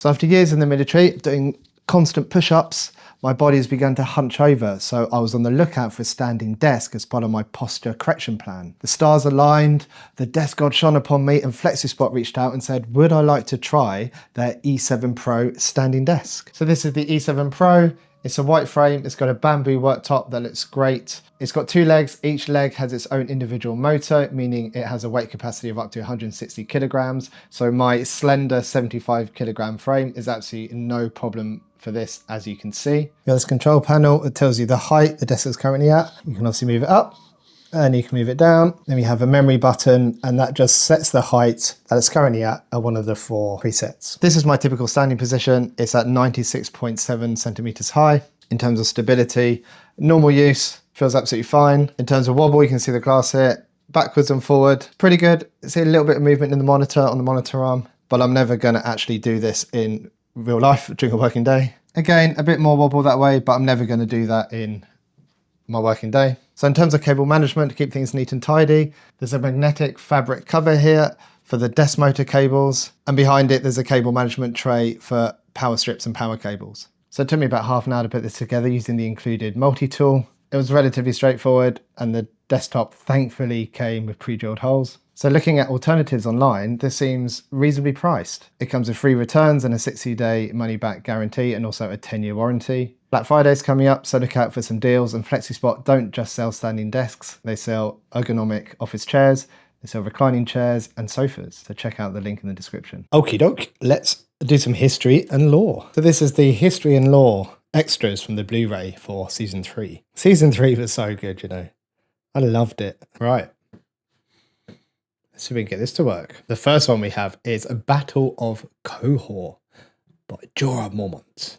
So after years in the military, doing constant push-ups, my body has begun to hunch over, so I was on the lookout for a standing desk as part of my posture correction plan. The stars aligned, the desk god shone upon me, and FlexiSpot reached out and said, would I like to try their E7 Pro standing desk? So this is the E7 Pro. It's a white frame, it's got a bamboo worktop that looks great. It's got 2 legs, each leg has its own individual motor, meaning it has a weight capacity of up to 160 kilograms. So my slender 75 kilogram frame is absolutely no problem for this, as you can see. You got this control panel that tells you the height the desk is currently at. You can obviously move it up and you can move it down. Then we have a memory button, and that just sets the height that it's currently at one of the 4 presets. This is my typical standing position. It's at 96.7 centimeters high. In terms of stability, normal use, feels absolutely fine. In terms of wobble, you can see the glass here, backwards and forward, pretty good. See a little bit of movement in the monitor, on the monitor arm, but I'm never gonna actually do this in real life during a working day. Again, a bit more wobble that way, but I'm never gonna do that in my working day. So in terms of cable management, to keep things neat and tidy, there's a magnetic fabric cover here for the desk motor cables, and behind it there's a cable management tray for power strips and power cables. So it took me about half an hour to put this together using the included multi-tool. It was relatively straightforward, and the desktop thankfully came with pre-drilled holes. So looking at alternatives online, this seems reasonably priced. It comes with free returns and a 60-day money-back guarantee, and also a 10-year warranty. Black Friday's coming up, so look out for some deals. And FlexiSpot don't just sell standing desks, they sell ergonomic office chairs, they sell reclining chairs and sofas. So check out the link in the description. Okie doke, let's do some history and lore. So this is the history and lore extras from the Blu-ray for season 3. Season 3 was so good, you know. I loved it. Right. Let's see if we can get this to work. The first one we have is a Battle of Quahog by Jorah Mormont.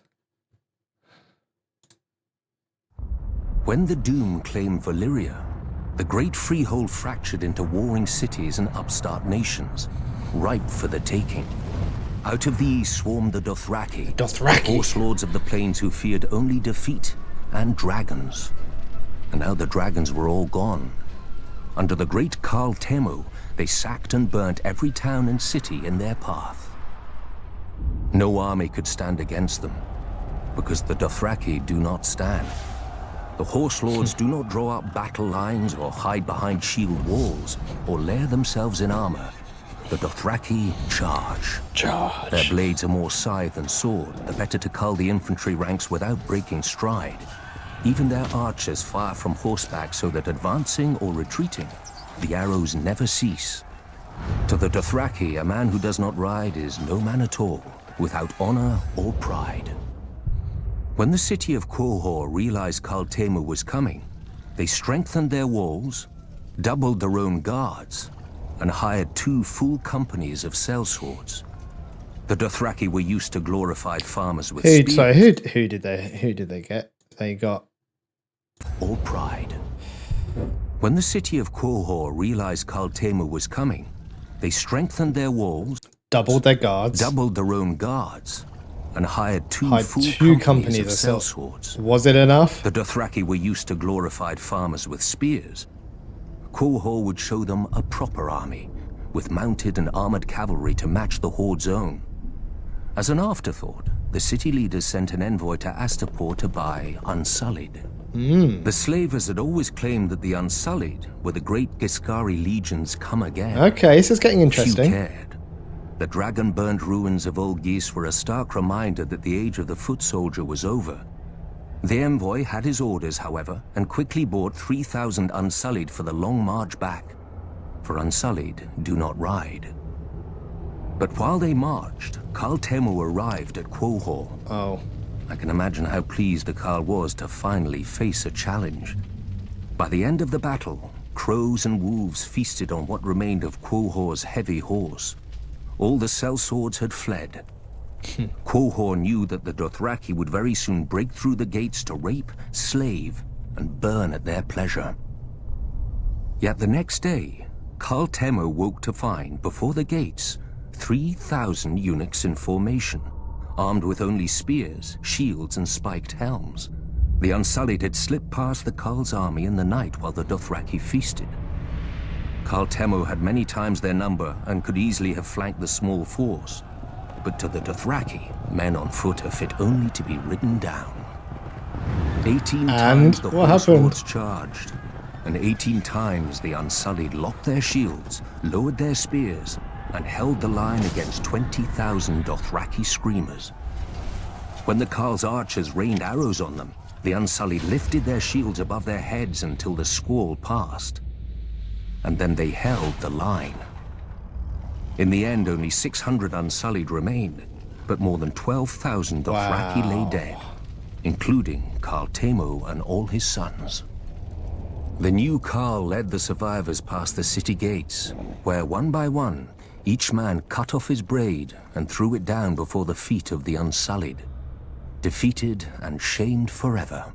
When the Doom claimed Valyria, the great freehold fractured into warring cities and upstart nations, ripe for the taking. Out of these swarmed the Dothraki, horse lords of the plains who feared only defeat and dragons. And now the dragons were all gone. Under the great Khal Temu, they sacked and burnt every town and city in their path. No army could stand against them, because the Dothraki do not stand. The horse lords do not draw up battle lines or hide behind shield walls or lair themselves in armor. The Dothraki charge. Their blades are more scythe than sword, the better to cull the infantry ranks without breaking stride. Even their archers fire from horseback so that advancing or retreating, the arrows never cease. To the Dothraki, a man who does not ride is no man at all, without honor or pride. When the city of Quahog realized Khal Temu was coming, they strengthened their walls, doubled their own guards, and hired 2 full companies of sellswords. The Dothraki were used to glorified farmers with spears. So who did they get? They got or pride. When the city of Quahog realized Khal Temu was coming, they strengthened their walls, doubled their guards, doubled their own guards, and hired 2 companies of sellswords. Was it enough? The Dothraki were used to glorified farmers with spears. Quahog would show them a proper army, with mounted and armored cavalry to match the Horde's own. As an afterthought, the city leaders sent an envoy to Astapor to buy Unsullied. The slavers had always claimed that the Unsullied were the great Giscari legions come again. Okay, this is getting interesting. Few cared. The dragon-burned ruins of Old Geese were a stark reminder that the age of the foot soldier was over. The envoy had his orders, however, and quickly bought 3,000 Unsullied for the long march back. For Unsullied do not ride. But while they marched, Khal Temu arrived at Quahog. Oh. I can imagine how pleased the Khal was to finally face a challenge. By the end of the battle, crows and wolves feasted on what remained of Quahog's heavy horse. All the sellswords had fled. Quahog knew that the Dothraki would very soon break through the gates to rape, slave, and burn at their pleasure. Yet the next day, Khal Temu woke to find, before the gates, 3,000 eunuchs in formation, armed with only spears, shields, and spiked helms. The Unsullied had slipped past the Khal's army in the night while the Dothraki feasted. Khal Temu had many times their number and could easily have flanked the small force. But to the Dothraki, men on foot are fit only to be ridden down. 18 times the Horse Lords charged, and 18 times the Unsullied locked their shields, lowered their spears, and held the line against 20,000 Dothraki screamers. When the Carl's archers rained arrows on them, the Unsullied lifted their shields above their heads until the squall passed. And then they held the line. In the end, only 600 Unsullied remained, but more than 12,000 Dothraki lay dead, including Carl Temo and all his sons. The new Carl led the survivors past the city gates, where one by one, each man cut off his braid and threw it down before the feet of the Unsullied, defeated and shamed forever.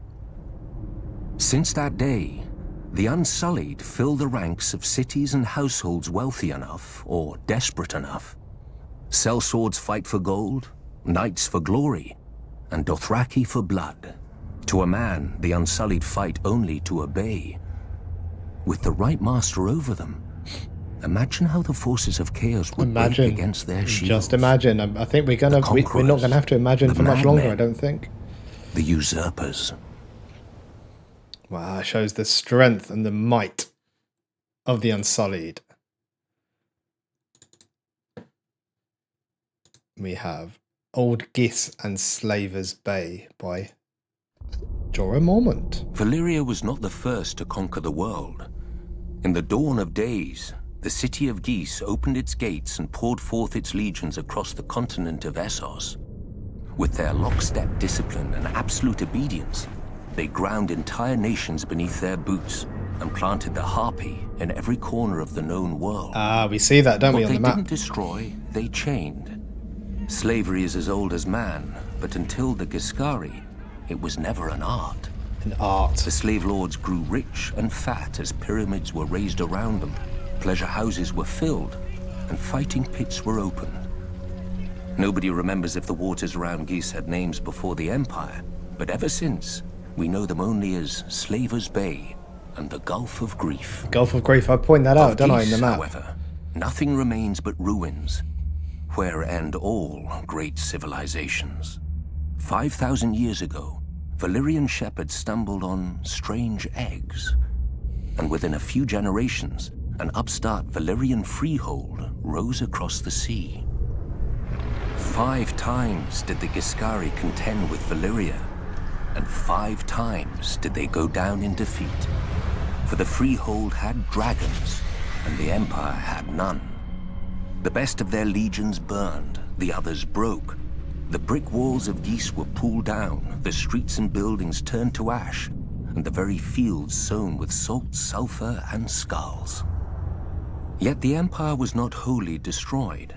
Since that day, the Unsullied fill the ranks of cities and households wealthy enough, or desperate enough. Sellswords fight for gold, knights for glory, and Dothraki for blood. To a man, the Unsullied fight only to obey. With the right master over them, imagine how the forces of chaos would break against their shields. Just imagine. I think we're not going to have to imagine for much longer, I don't think. The usurpers. Wow, it shows the strength and the might of the Unsullied. We have Old Gis and Slaver's Bay by Jorah Mormont. Valyria was not the first to conquer the world. In the dawn of days, the city of Gis opened its gates and poured forth its legions across the continent of Essos. With their lockstep discipline and absolute obedience, they ground entire nations beneath their boots and planted the harpy in every corner of the known world. We see that, don't we, on the map? What they didn't destroy, they chained. Slavery is as old as man, but until the Giscari, it was never an art. An art. The slave lords grew rich and fat as pyramids were raised around them, pleasure houses were filled, and fighting pits were opened. Nobody remembers if the waters around Gis had names before the Empire, but ever since, we know them only as Slaver's Bay and the Gulf of Grief. Gulf of Grief, I point that out, don't I, in the map? However, nothing remains but ruins, where end all great civilizations. 5,000 years ago, Valyrian shepherds stumbled on strange eggs, and within a few generations, an upstart Valyrian freehold rose across the sea. 5 times did the Giscari contend with Valyria, and 5 times did they go down in defeat. For the freehold had dragons, and the Empire had none. The best of their legions burned, the others broke. The brick walls of Gis were pulled down, the streets and buildings turned to ash, and the very fields sown with salt, sulfur, and skulls. Yet the Empire was not wholly destroyed.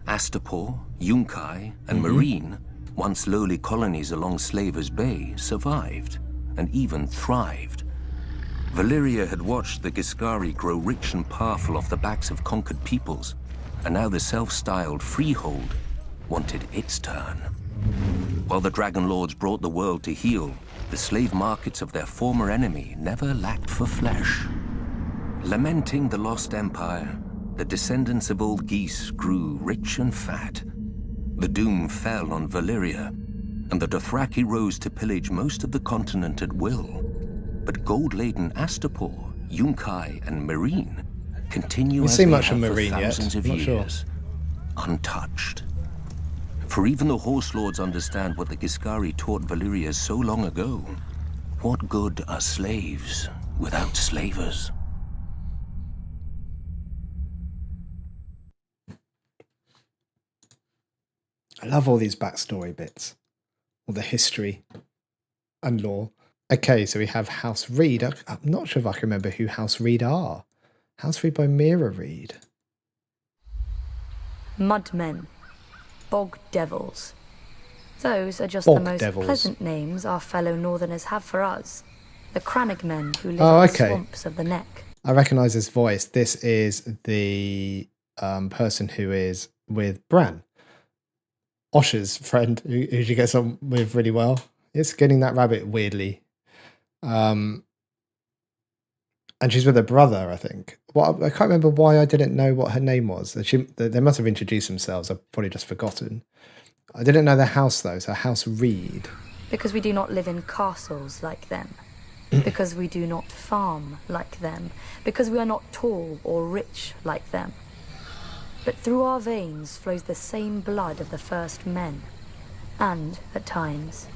Astapor, Yunkai, and Meereen, once lowly colonies along Slaver's Bay, survived, and even thrived. Valyria had watched the Giscari grow rich and powerful off the backs of conquered peoples, and now the self-styled freehold wanted its turn. While the Dragon Lords brought the world to heel, the slave markets of their former enemy never lacked for flesh. Lamenting the lost empire, the descendants of old Gis grew rich and fat. The doom fell on Valyria, and the Dothraki rose to pillage most of the continent at will. But gold-laden Astapor, Yunkai, and Meereen continue as they have for thousands of years, untouched. For even the Horse Lords understand what the Giscari taught Valyria so long ago. What good are slaves without slavers? I love all these backstory bits, all the history and lore. Okay, so we have House Reed. I'm not sure if I can remember who House Reed are. House Reed by Mira Reed. Mudmen. Bog devils. Those are just the most pleasant names our fellow northerners have for us. The Crannogmen who live in the swamps of the Neck. I recognise his voice. This is the person who is with Bran. Osher's friend, who she gets on with really well. It's getting that rabbit weirdly. And she's with her brother, I think. Well, I can't remember why I didn't know what her name was. They must have introduced themselves. I've probably just forgotten. I didn't know their house, though. So House Reed. Because we do not live in castles like them. Because we do not farm like them. Because we are not tall or rich like them. But through our veins flows the same blood of the first men. And, at times,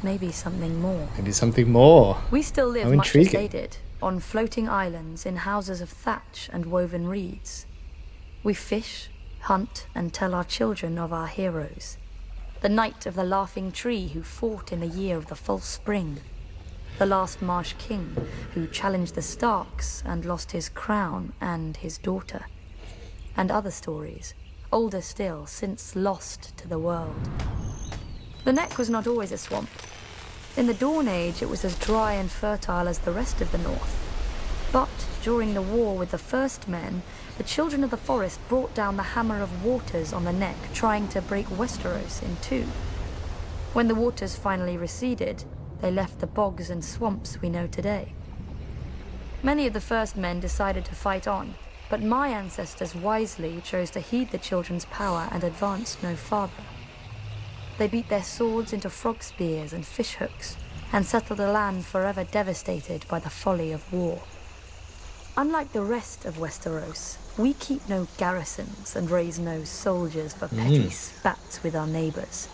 maybe something more. Maybe something more. We still live much as they did, on floating islands in houses of thatch and woven reeds. We fish, hunt, and tell our children of our heroes. The knight of the laughing tree who fought in the year of the false spring. The last marsh king who challenged the Starks and lost his crown and his daughter. And other stories, older still, since lost to the world. The Neck was not always a swamp. In the Dawn Age, it was as dry and fertile as the rest of the North. But during the war with the First Men, the children of the forest brought down the hammer of waters on the Neck, trying to break Westeros in two. When the waters finally receded, they left the bogs and swamps we know today. Many of the First Men decided to fight on, but my ancestors wisely chose to heed the children's power and advance no farther. They beat their swords into frog spears and fish hooks, and settled a land forever devastated by the folly of war. Unlike the rest of Westeros, we keep no garrisons and raise no soldiers for petty spats with our neighbors.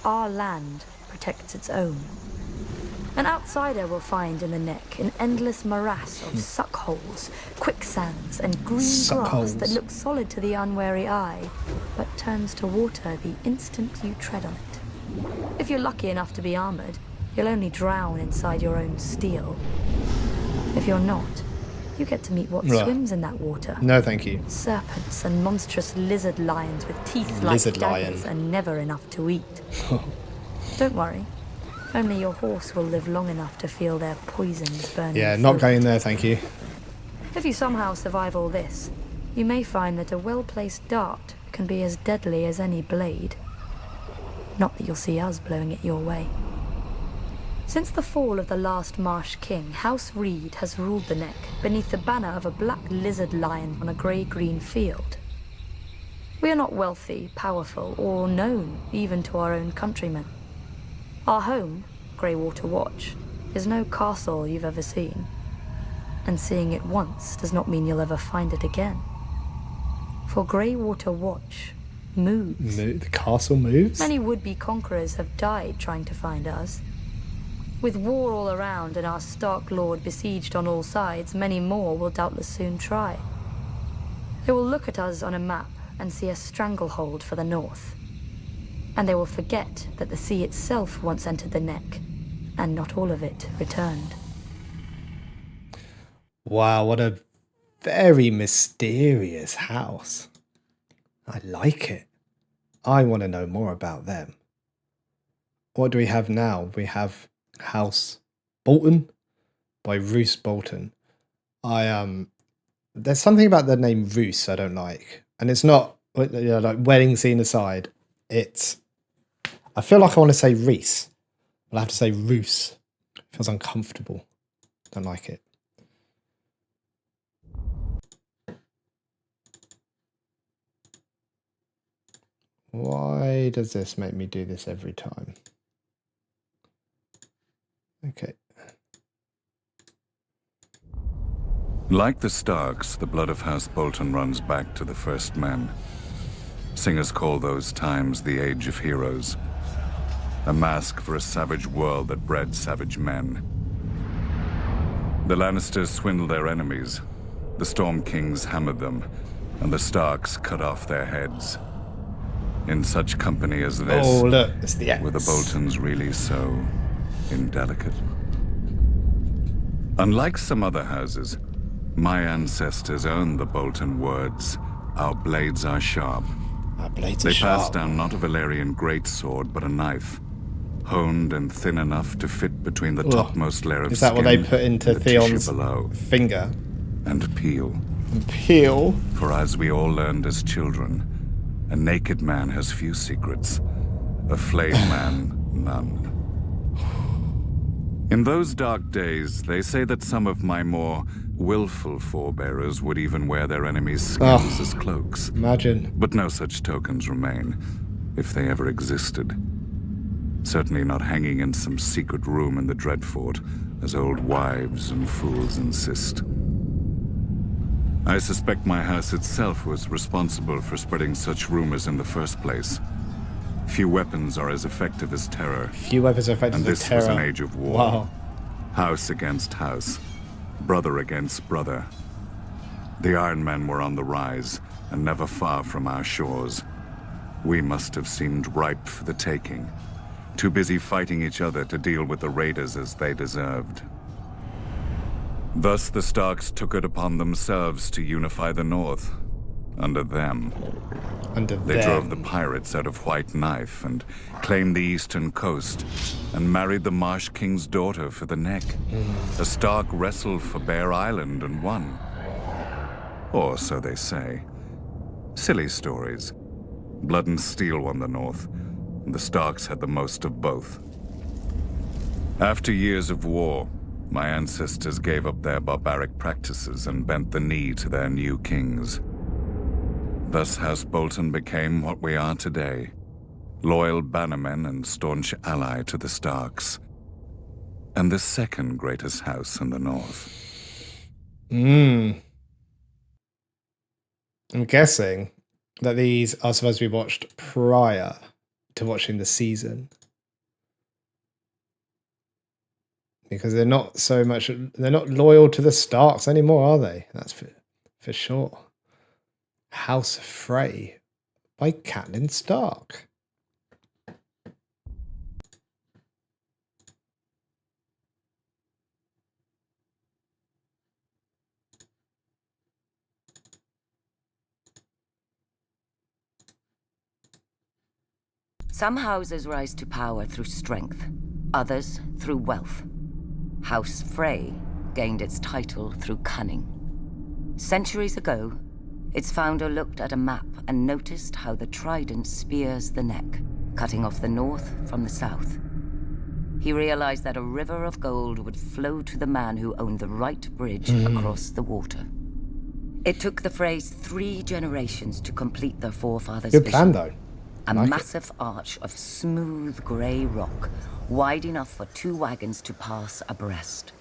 Our land protects its own. An outsider will find in the Neck an endless morass of suckholes, quicksands, and green grass that looks solid to the unwary eye, but turns to water the instant you tread on it. If you're lucky enough to be armored, you'll only drown inside your own steel. If you're not, you get to meet what swims in that water. No, thank you. Serpents and monstrous lizard lions with teeth like daggers are never enough to eat. Don't worry. Only your horse will live long enough to feel their poisons burning. Yeah, not going there, thank you. If you somehow survive all this, you may find that a well-placed dart can be as deadly as any blade. Not that you'll see us blowing it your way. Since the fall of the last Marsh King, House Reed has ruled the Neck beneath the banner of a black lizard lion on a grey-green field. We are not wealthy, powerful, or known even to our own countrymen. Our home, Greywater Watch, is no castle you've ever seen. And seeing it once does not mean you'll ever find it again. For Greywater Watch moves. The castle moves? Many would-be conquerors have died trying to find us. With war all around and our Stark Lord besieged on all sides, many more will doubtless soon try. They will look at us on a map and see a stranglehold for the north. And they will forget that the sea itself once entered the Neck, and not all of it returned. Wow, what a very mysterious house. I like it. I want to know more about them. What do we have now? We have House Bolton by Roose Bolton. There's something about the name Roose I don't like. And it's not, like wedding scene aside, I feel like I want to say Reese. I'll have to say Roose. It feels uncomfortable. Don't like it. Why does this make me do this every time? Okay. Like the Starks, the blood of House Bolton runs back to the first men. Singers call those times the Age of Heroes. A mask for a savage world that bred savage men. The Lannisters swindled their enemies. The Storm Kings hammered them, and the Starks cut off their heads. In such company as this, oh look, it's the X. Were the Boltons really so indelicate? Unlike some other houses, my ancestors owned the Bolton words, "Our blades are sharp." Our blades are They sharp. passed down not a Valyrian greatsword, but a knife, honed and thin enough to fit between the topmost layer of Is that skin what they put into and the tissue Theon's below, finger? and peel. Peel? For as we all learned as children, a naked man has few secrets, a flayed man none. In those dark days, they say that some of my more willful forebearers would even wear their enemies' skins as cloaks. Imagine. But no such tokens remain, if they ever existed. Certainly not hanging in some secret room in the Dreadfort, as old wives and fools insist. I suspect my house itself was responsible for spreading such rumors in the first place. Few weapons are as effective as terror. Few weapons are effective as terror. And this was an age of war. Wow. House against house. Brother against brother. The Iron Men were on the rise, and never far from our shores. We must have seemed ripe for the taking. Too busy fighting each other to deal with the raiders as they deserved. Thus the Starks took it upon themselves to unify the North. Under them. They drove the pirates out of White Knife and claimed the eastern coast and married the Marsh King's daughter for the neck. A Stark wrestled for Bear Island and won. Or so they say. Silly stories. Blood and Steel won the North, and the Starks had the most of both. After years of war, my ancestors gave up their barbaric practices and bent the knee to their new kings. Thus House Bolton became what we are today, loyal bannermen and staunch ally to the Starks, and the second greatest house in the North. I'm guessing that these are supposed to be watched prior to watching the season. Because they're not loyal to the Starks anymore, are they? That's for sure. House Frey by Catelyn Stark. Some houses rise to power through strength, others through wealth. House Frey gained its title through cunning. Centuries ago, its founder looked at a map and noticed how the trident spears the neck, cutting off the north from the south. He realized that a river of gold would flow to the man who owned the right bridge across the water. It took the Freys 3 generations to complete their forefathers' Good vision. plan, though. A massive arch of smooth grey rock, wide enough for 2 wagons to pass abreast.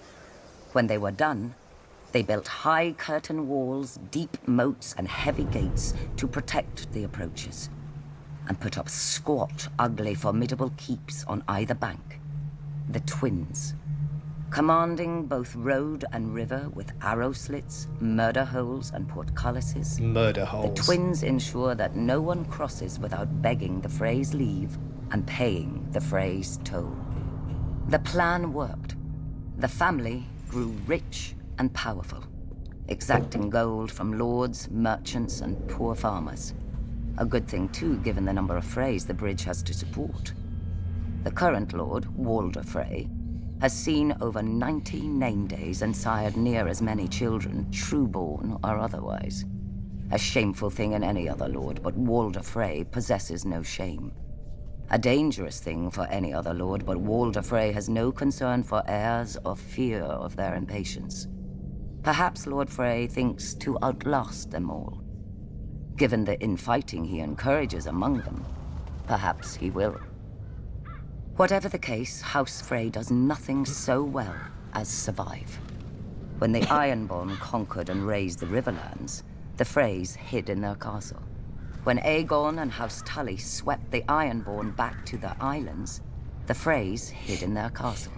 When they were done, they built high curtain walls, deep moats, and heavy gates to protect the approaches, and put up squat, ugly, formidable keeps on either bank. The Twins, commanding both road and river with arrow slits, murder holes, and portcullises. Murder holes. The Twins ensure that no one crosses without begging the Freys' leave and paying the Freys' toll. The plan worked. The family grew rich and powerful, exacting gold from lords, merchants, and poor farmers. A good thing too, given the number of Freys the bridge has to support. The current lord, Walder Frey, has seen over 90 name days and sired near as many children, true-born or otherwise. A shameful thing in any other lord, but Walder Frey possesses no shame. A dangerous thing for any other lord, but Walder Frey has no concern for heirs or fear of their impatience. Perhaps Lord Frey thinks to outlast them all. Given the infighting he encourages among them, perhaps he will. Whatever the case, House Frey does nothing so well as survive. When the Ironborn conquered and razed the Riverlands, the Freys hid in their castle. When Aegon and House Tully swept the Ironborn back to their islands, the Freys hid in their castle.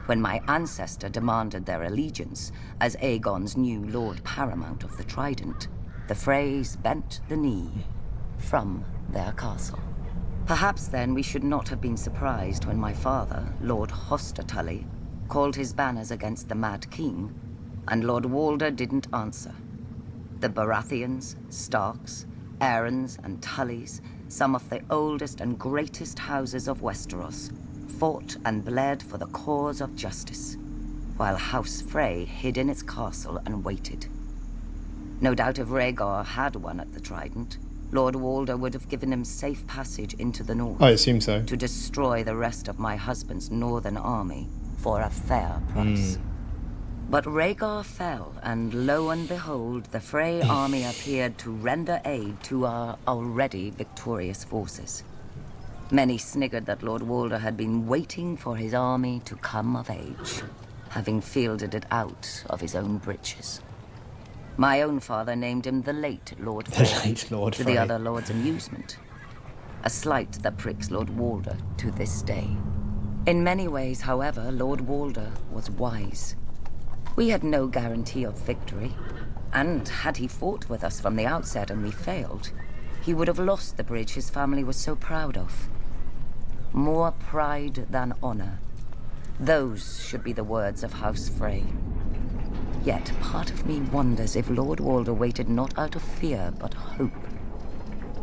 When my ancestor demanded their allegiance as Aegon's new Lord Paramount of the Trident, the Freys bent the knee from their castle. Perhaps then we should not have been surprised when my father, Lord Hoster Tully, called his banners against the Mad King, and Lord Walder didn't answer. The Baratheons, Starks, Aarons, and Tullys, some of the oldest and greatest houses of Westeros, fought and bled for the cause of justice, while House Frey hid in its castle and waited. No doubt if Rhaegar had won at the Trident, Lord Walder would have given him safe passage into the north. I assume so. To destroy the rest of my husband's northern army for a fair price. But Rhaegar fell, and lo and behold, the Frey army appeared to render aid to our already victorious forces. Many sniggered that Lord Walder had been waiting for his army to come of age, having fielded it out of his own breeches. My own father named him the late Lord Frey, to the other lord's amusement. A slight that pricks Lord Walder to this day. In many ways, however, Lord Walder was wise. We had no guarantee of victory, and had he fought with us from the outset and we failed, he would have lost the bridge his family was so proud of. More pride than honor. Those should be the words of House Frey. Yet part of me wonders if Lord Walder waited not out of fear but hope.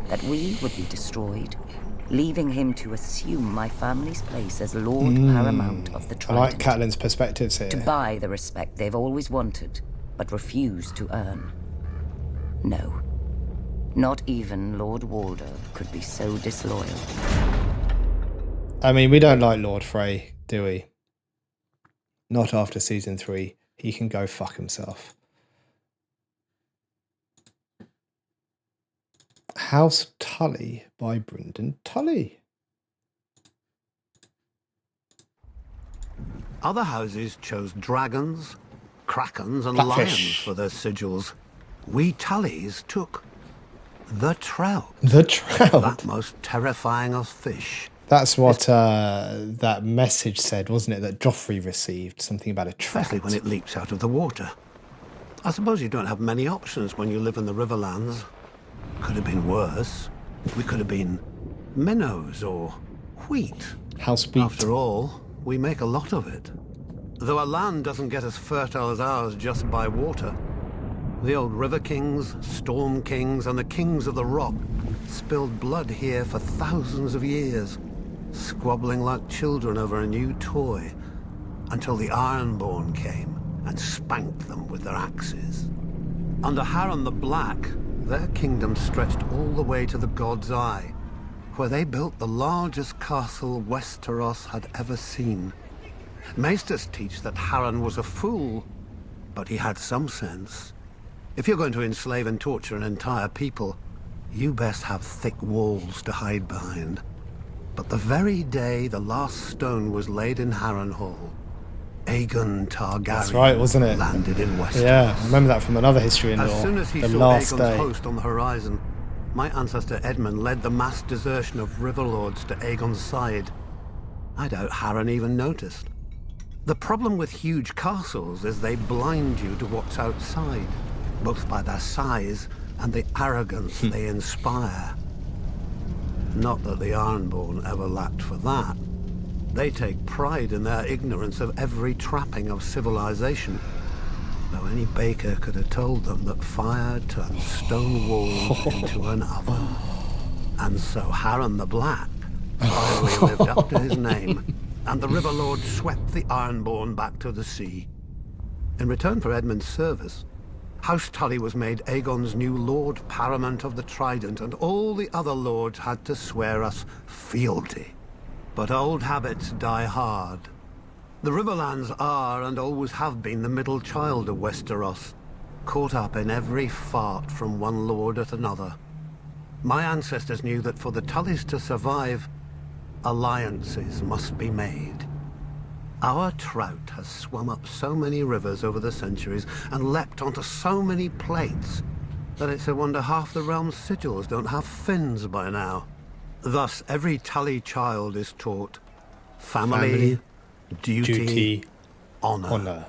That we would be destroyed, leaving him to assume my family's place as Lord Paramount of the Trident. I like Catelyn's perspectives here. To buy the respect they've always wanted, but refuse to earn. No. Not even Lord Walder could be so disloyal. I mean, we don't like Lord Frey, do we? Not after season 3. He can go fuck himself. House Tully by Brynden Tully. Other houses chose dragons, krakens, and Blackfish. lions for their sigils. We Tullys took the trout. The trout. That most terrifying of fish. That's what that message said, wasn't it? That Joffrey received something about a trout. Especially when it leaps out of the water. I suppose you don't have many options when you live in the Riverlands. Could have been worse. We could have been minnows or wheat. House wheat. After all, we make a lot of it. Though our land doesn't get as fertile as ours just by water. The old River Kings, Storm Kings, and the Kings of the Rock spilled blood here for thousands of years, squabbling like children over a new toy, until the Ironborn came and spanked them with their axes. Under Harren the Black, their kingdom stretched all the way to the God's Eye, where they built the largest castle Westeros had ever seen. Maesters teach that Harren was a fool, but he had some sense. If you're going to enslave and torture an entire people, you best have thick walls to hide behind. But the very day the last stone was laid in Harrenhal, Aegon Targaryen That's right, wasn't it? landed in Westeros. Yeah, I remember that from another history in As law. soon as he The saw last Aegon's day. host on the horizon, my ancestor Edmund led the mass desertion of Riverlords to Aegon's side. I doubt Harren even noticed. The problem with huge castles is they blind you to what's outside, both by their size and the arrogance they inspire. Not that the Ironborn ever lacked for that. They take pride in their ignorance of every trapping of civilization. Though any baker could have told them that fire turns stone walls into an oven. And so Harren the Black finally lived up to his name, and the River Lord swept the Ironborn back to the sea. In return for Edmund's service, House Tully was made Aegon's new Lord Paramount of the Trident, and all the other lords had to swear us fealty. But old habits die hard. The Riverlands are and always have been the middle child of Westeros, caught up in every fart from one lord at another. My ancestors knew that for the Tullys to survive, alliances must be made. Our trout has swum up so many rivers over the centuries and leapt onto so many plates that it's a wonder half the realm's sigils don't have fins by now. Thus, every Tully child is taught family, duty, honor.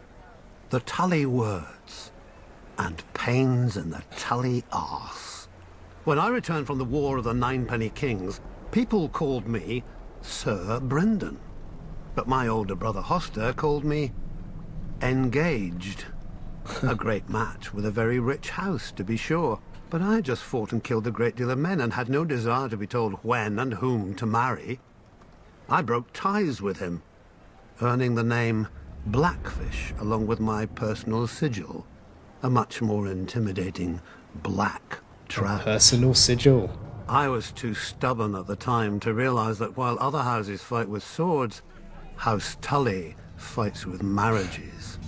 The Tully words, and pains in the Tully arse. When I returned from the War of the Ninepenny Kings, people called me Sir Brynden. But my older brother Hoster called me Engaged. A great match with a very rich house, to be sure. But I just fought and killed a great deal of men and had no desire to be told when and whom to marry. I broke ties with him, earning the name Blackfish along with my personal sigil, a much more intimidating black trout. Personal sigil. I was too stubborn at the time to realize that while other houses fight with swords, House Tully fights with marriages.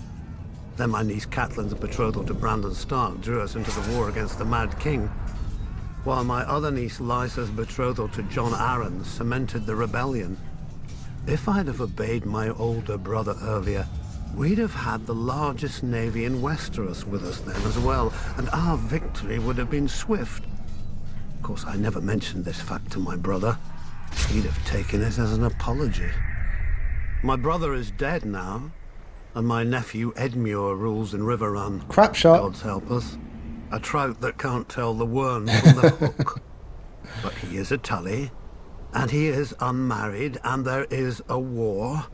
Then my niece Catelyn's betrothal to Brandon Stark drew us into the war against the Mad King, while my other niece Lysa's betrothal to Jon Arryn cemented the rebellion. If I'd have obeyed my older brother earlier, we'd have had the largest navy in Westeros with us then as well, and our victory would have been swift. Of course, I never mentioned this fact to my brother. He'd have taken it as an apology. My brother is dead now, and my nephew Edmure rules in Riverrun. Crap shot. God's help us. A trout that can't tell the worm from the hook. But he is a Tully, and he is unmarried, and there is a war.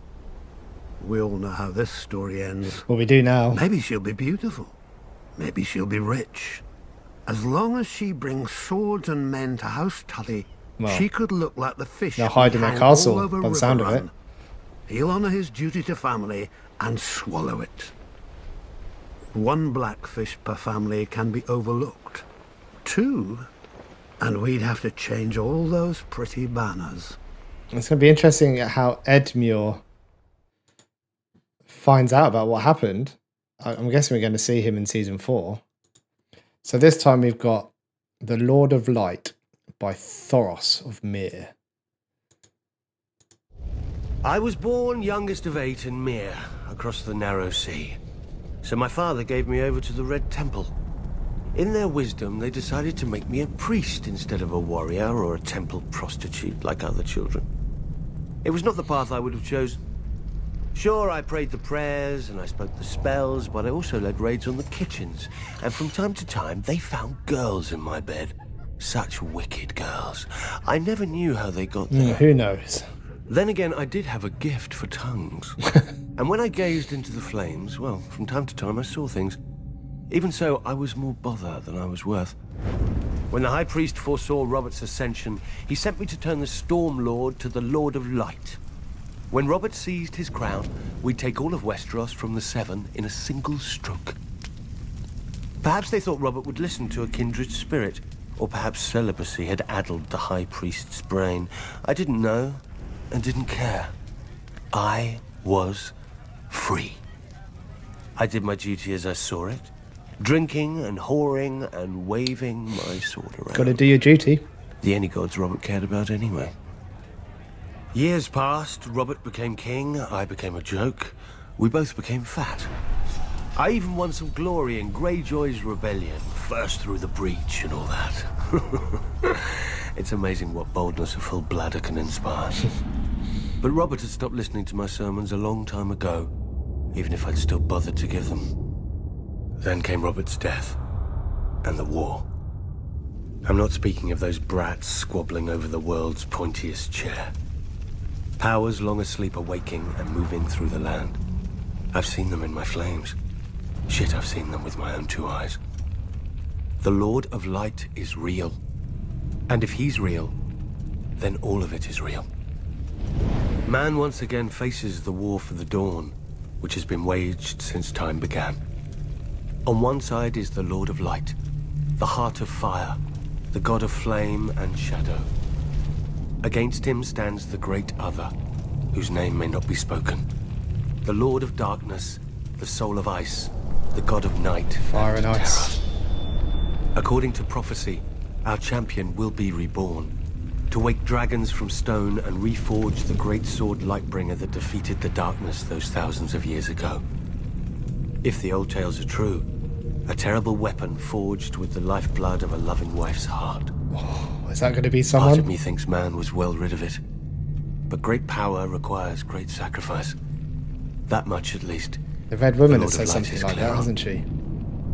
We all know how this story ends. Well, we do now. Maybe she'll be beautiful. Maybe she'll be rich. As long as she brings swords and men to House Tully, Well, she could look like the fish they'll hide in their hang castle, all over by the sound of it. Riverrun. He'll honour his duty to family and swallow it. One blackfish per family can be overlooked. 2, and we'd have to change all those pretty banners. It's going to be interesting how Edmure finds out about what happened. I'm guessing we're going to see him in season 4. So this time we've got The Lord of Light by Thoros of Myr. I was born youngest of 8 in Myr, across the narrow sea. So my father gave me over to the Red Temple. In their wisdom, they decided to make me a priest instead of a warrior or a temple prostitute like other children. It was not the path I would have chosen. Sure, I prayed the prayers and I spoke the spells, but I also led raids on the kitchens. And from time to time, they found girls in my bed. Such wicked girls. I never knew how they got there. Who knows? Then again, I did have a gift for tongues. And when I gazed into the flames, well, from time to time I saw things. Even so, I was more bother than I was worth. When the High Priest foresaw Robert's ascension, he sent me to turn the Storm Lord to the Lord of Light. When Robert seized his crown, we'd take all of Westeros from the Seven in a single stroke. Perhaps they thought Robert would listen to a kindred spirit, or perhaps celibacy had addled the High Priest's brain. I didn't know, and didn't care. I was free. I did my duty as I saw it, drinking and whoring and waving my sword around. Got to do your duty. The only gods Robert cared about anyway. Years passed, Robert became king, I became a joke. We both became fat. I even won some glory in Greyjoy's rebellion, first through the breach and all that. It's amazing what boldness a full bladder can inspire. But Robert had stopped listening to my sermons a long time ago, even if I'd still bothered to give them. Then came Robert's death, and the war. I'm not speaking of those brats squabbling over the world's pointiest chair. Powers long asleep are waking and moving through the land. I've seen them in my flames. Shit, I've seen them with my own 2 eyes. The Lord of Light is real. And if he's real, then all of it is real. Man once again faces the war for the dawn, which has been waged since time began. On one side is the Lord of Light, the heart of fire, the god of flame and shadow. Against him stands the great other, whose name may not be spoken. The Lord of Darkness, the soul of ice, the god of night, Fire and ice. terror. According to prophecy, our champion will be reborn, to wake dragons from stone and reforge the great sword Lightbringer that defeated the darkness those thousands of years ago. If the old tales are true, a terrible weapon forged with the lifeblood of a loving wife's heart. Oh, is that going to be Part someone? of me thinks man was well rid of it. But great power requires great sacrifice. That much, at least. The Red Woman The has Lord said of Light something is like clear that, on. hasn't she?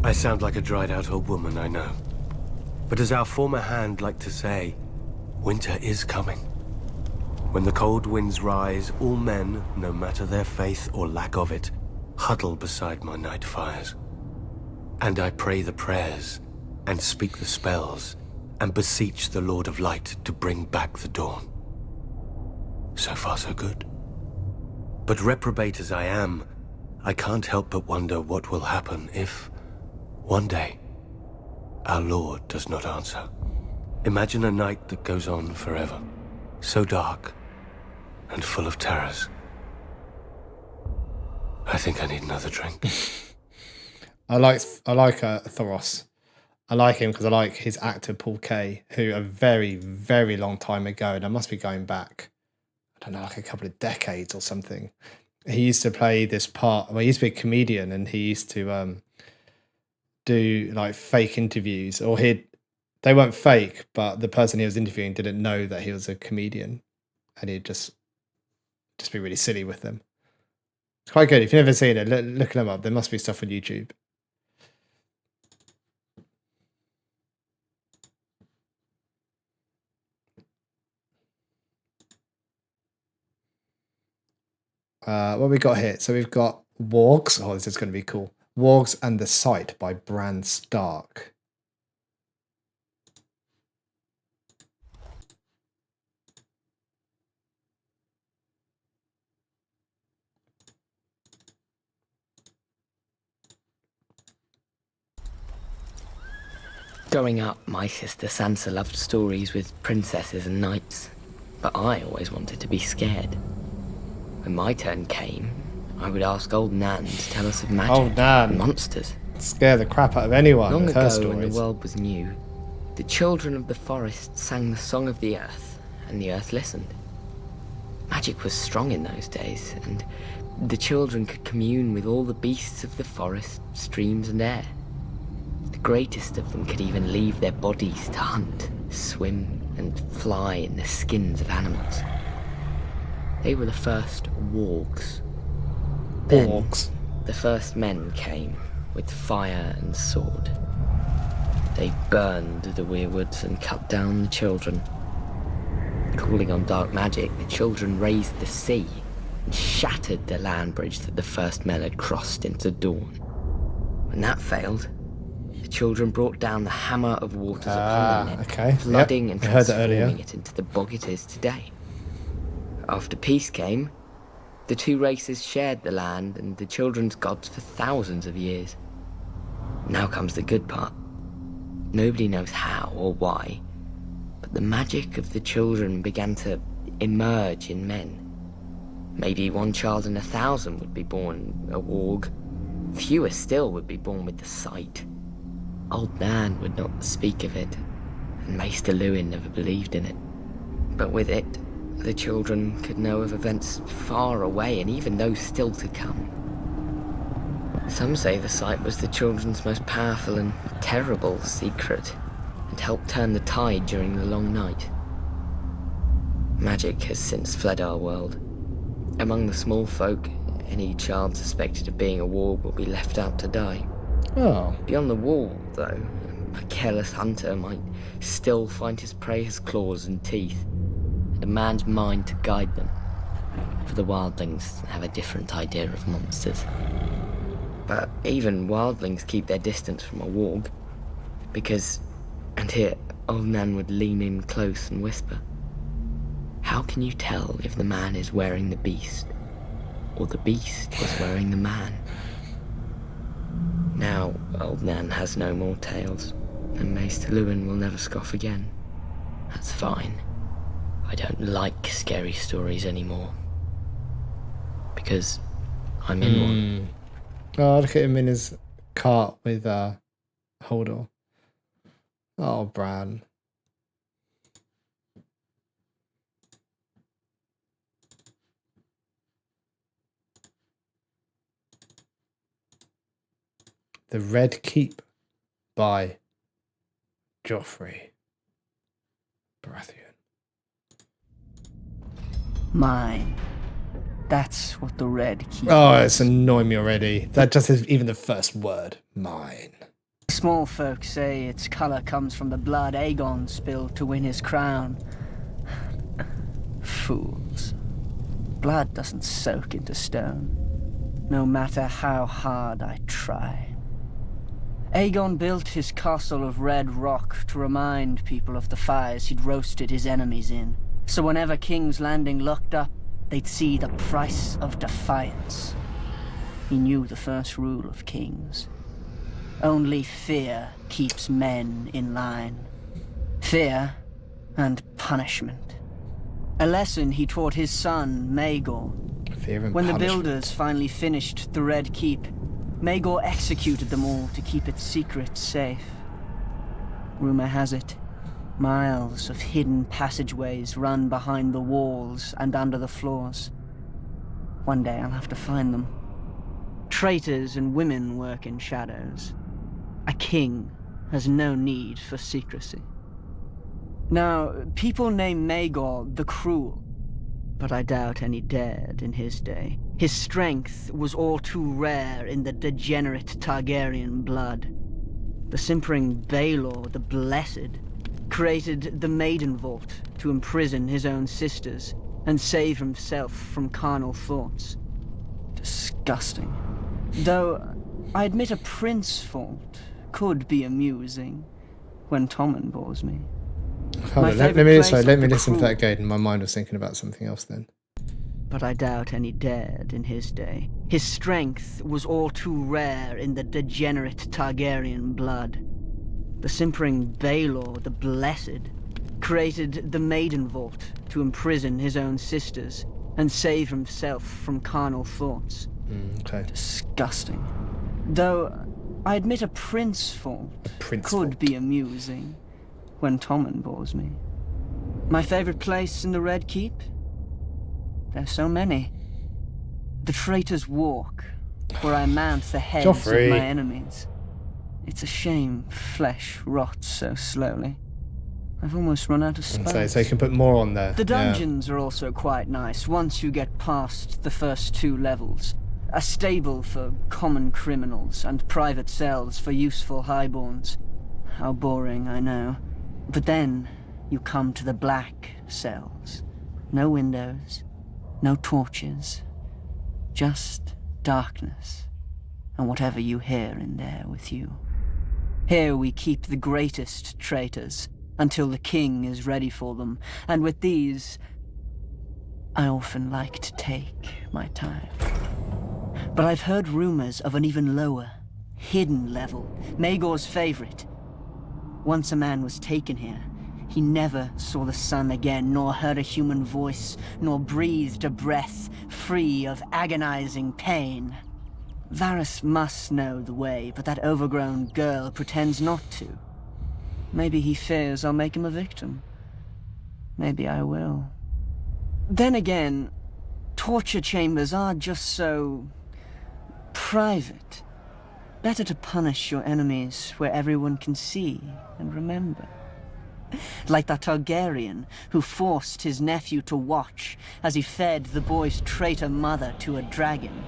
I sound like a dried-out old woman, I know. But as our former hand liked to say, winter is coming. When the cold winds rise, all men, no matter their faith or lack of it, huddle beside my night fires. And I pray the prayers, and speak the spells, and beseech the Lord of Light to bring back the dawn. So far, so good. But reprobate as I am, I can't help but wonder what will happen if, one day, our Lord does not answer. Imagine a night that goes on forever, so dark and full of terrors. I think I need another drink. I like Thoros. I like him because I like his actor Paul Kay, who a very, very long time ago, and I must be going back, I don't know, like a couple of decades or something. He used to play this part. Well, he used to be a comedian, and he used to do like fake interviews, or they weren't fake, but the person he was interviewing didn't know that he was a comedian, and he'd just be really silly with them. It's quite good. If you've never seen it, look them up. There must be stuff on YouTube. What we got here? So we've got Wargs. Oh, this is going to be cool. Wargs and the Sight by Bran Stark. Growing up, my sister Sansa loved stories with princesses and knights, but I always wanted to be scared. When my turn came, I would ask old Nan to tell us of magic Old Nan. and monsters. Scare the crap out of anyone Long with her ago, stories. when the world was new, the children of the forest sang the song of the earth, and the earth listened. Magic was strong in those days, and the children could commune with all the beasts of the forest, streams and air. The greatest of them could even leave their bodies to hunt, swim, and fly in the skins of animals. They were the first wargs. Then, Wargs. the first men came with fire and sword. They burned the weirwoods and cut down the children. Calling on dark magic, the children raised the sea and shattered the land bridge that the first men had crossed into dawn. When that failed, the children brought down the hammer of waters upon the net, okay. flooding Yep. and I heard that transforming earlier. it into the bog it is today. After peace came, the two races shared the land and the children's gods for thousands of years. Now comes the good part. Nobody knows how or why, but the magic of the children began to emerge in men. Maybe one child in 1,000 would be born a warg. Fewer still would be born with the sight. Old Nan would not speak of it, and Maester Lewin never believed in it. But with it, the children could know of events far away and even those still to come. Some say the sight was the children's most powerful and terrible secret, and helped turn the tide during the long night. Magic has since fled our world. Among the small folk, any child suspected of being a warg will be left out to die. Oh. Beyond the wall, though, a careless hunter might still find his prey has claws and teeth, and a man's mind to guide them. For the wildlings have a different idea of monsters. But even wildlings keep their distance from a warg, because, and here old Nan would lean in close and whisper, how can you tell if the man is wearing the beast, or the beast is wearing the man? Now, old Nan has no more tales, and Maester Lewin will never scoff again. That's fine. I don't like scary stories anymore. Because I'm in one. Oh, look at him in his cart with Hodor. Oh, Bran. The Red Keep by Joffrey Baratheon. Mine. That's what the Red Keep Oh, is. it's annoying me already. That just is even the first word. Mine. Small folk say its color comes from the blood Aegon spilled to win his crown. Fools. Blood doesn't soak into stone, no matter how hard I try. Aegon built his castle of red rock to remind people of the fires he'd roasted his enemies in. So whenever King's Landing looked up, they'd see the price of defiance. He knew the first rule of kings. Only fear keeps men in line. Fear and punishment. A lesson he taught his son, Maegor. Fear and When the punishment. builders finally finished the Red Keep, Maegor executed them all to keep its secrets safe. Rumor has it, miles of hidden passageways run behind the walls and under the floors. One day I'll have to find them. Traitors and women work in shadows. A king has no need for secrecy. Now, people name Maegor the Cruel, but I doubt any dared in his day. His strength was all too rare in the degenerate Targaryen blood. The simpering Baelor the Blessed created the Maiden Vault to imprison his own sisters and save himself from carnal thoughts. Disgusting. Though, I admit a Prince Vault could be amusing when Tommen bores me. Hold on, let me listen to that again. My mind was thinking about something else then. But I doubt any dared in his day. His strength was all too rare in the degenerate Targaryen blood. The simpering Baelor the Blessed created the Maiden Vault to imprison his own sisters and save himself from carnal thoughts. Okay. Disgusting. Though, I admit a Prince Vault could be amusing when Tommen bores me. My favorite place in the Red Keep? There's so many. The Traitor's Walk, where I mount the heads Joffrey. of my enemies. It's a shame flesh rots so slowly. I've almost run out of space. So you can put more on there. The dungeons are also quite nice once you get past the first 2 levels. A stable for common criminals and private cells for useful highborns. How boring, I know. But then you come to the black cells. No windows, no torches, just darkness, and whatever you hear in there with you. Here we keep the greatest traitors, until the king is ready for them, and with these, I often like to take my time. But I've heard rumors of an even lower, hidden level, Maegor's favorite. Once a man was taken here, he never saw the sun again, nor heard a human voice, nor breathed a breath free of agonizing pain. Varys must know the way, but that overgrown girl pretends not to. Maybe he fears I'll make him a victim. Maybe I will. Then again, torture chambers are just so private. Better to punish your enemies where everyone can see and remember. Like that Targaryen who forced his nephew to watch as he fed the boy's traitor mother to a dragon.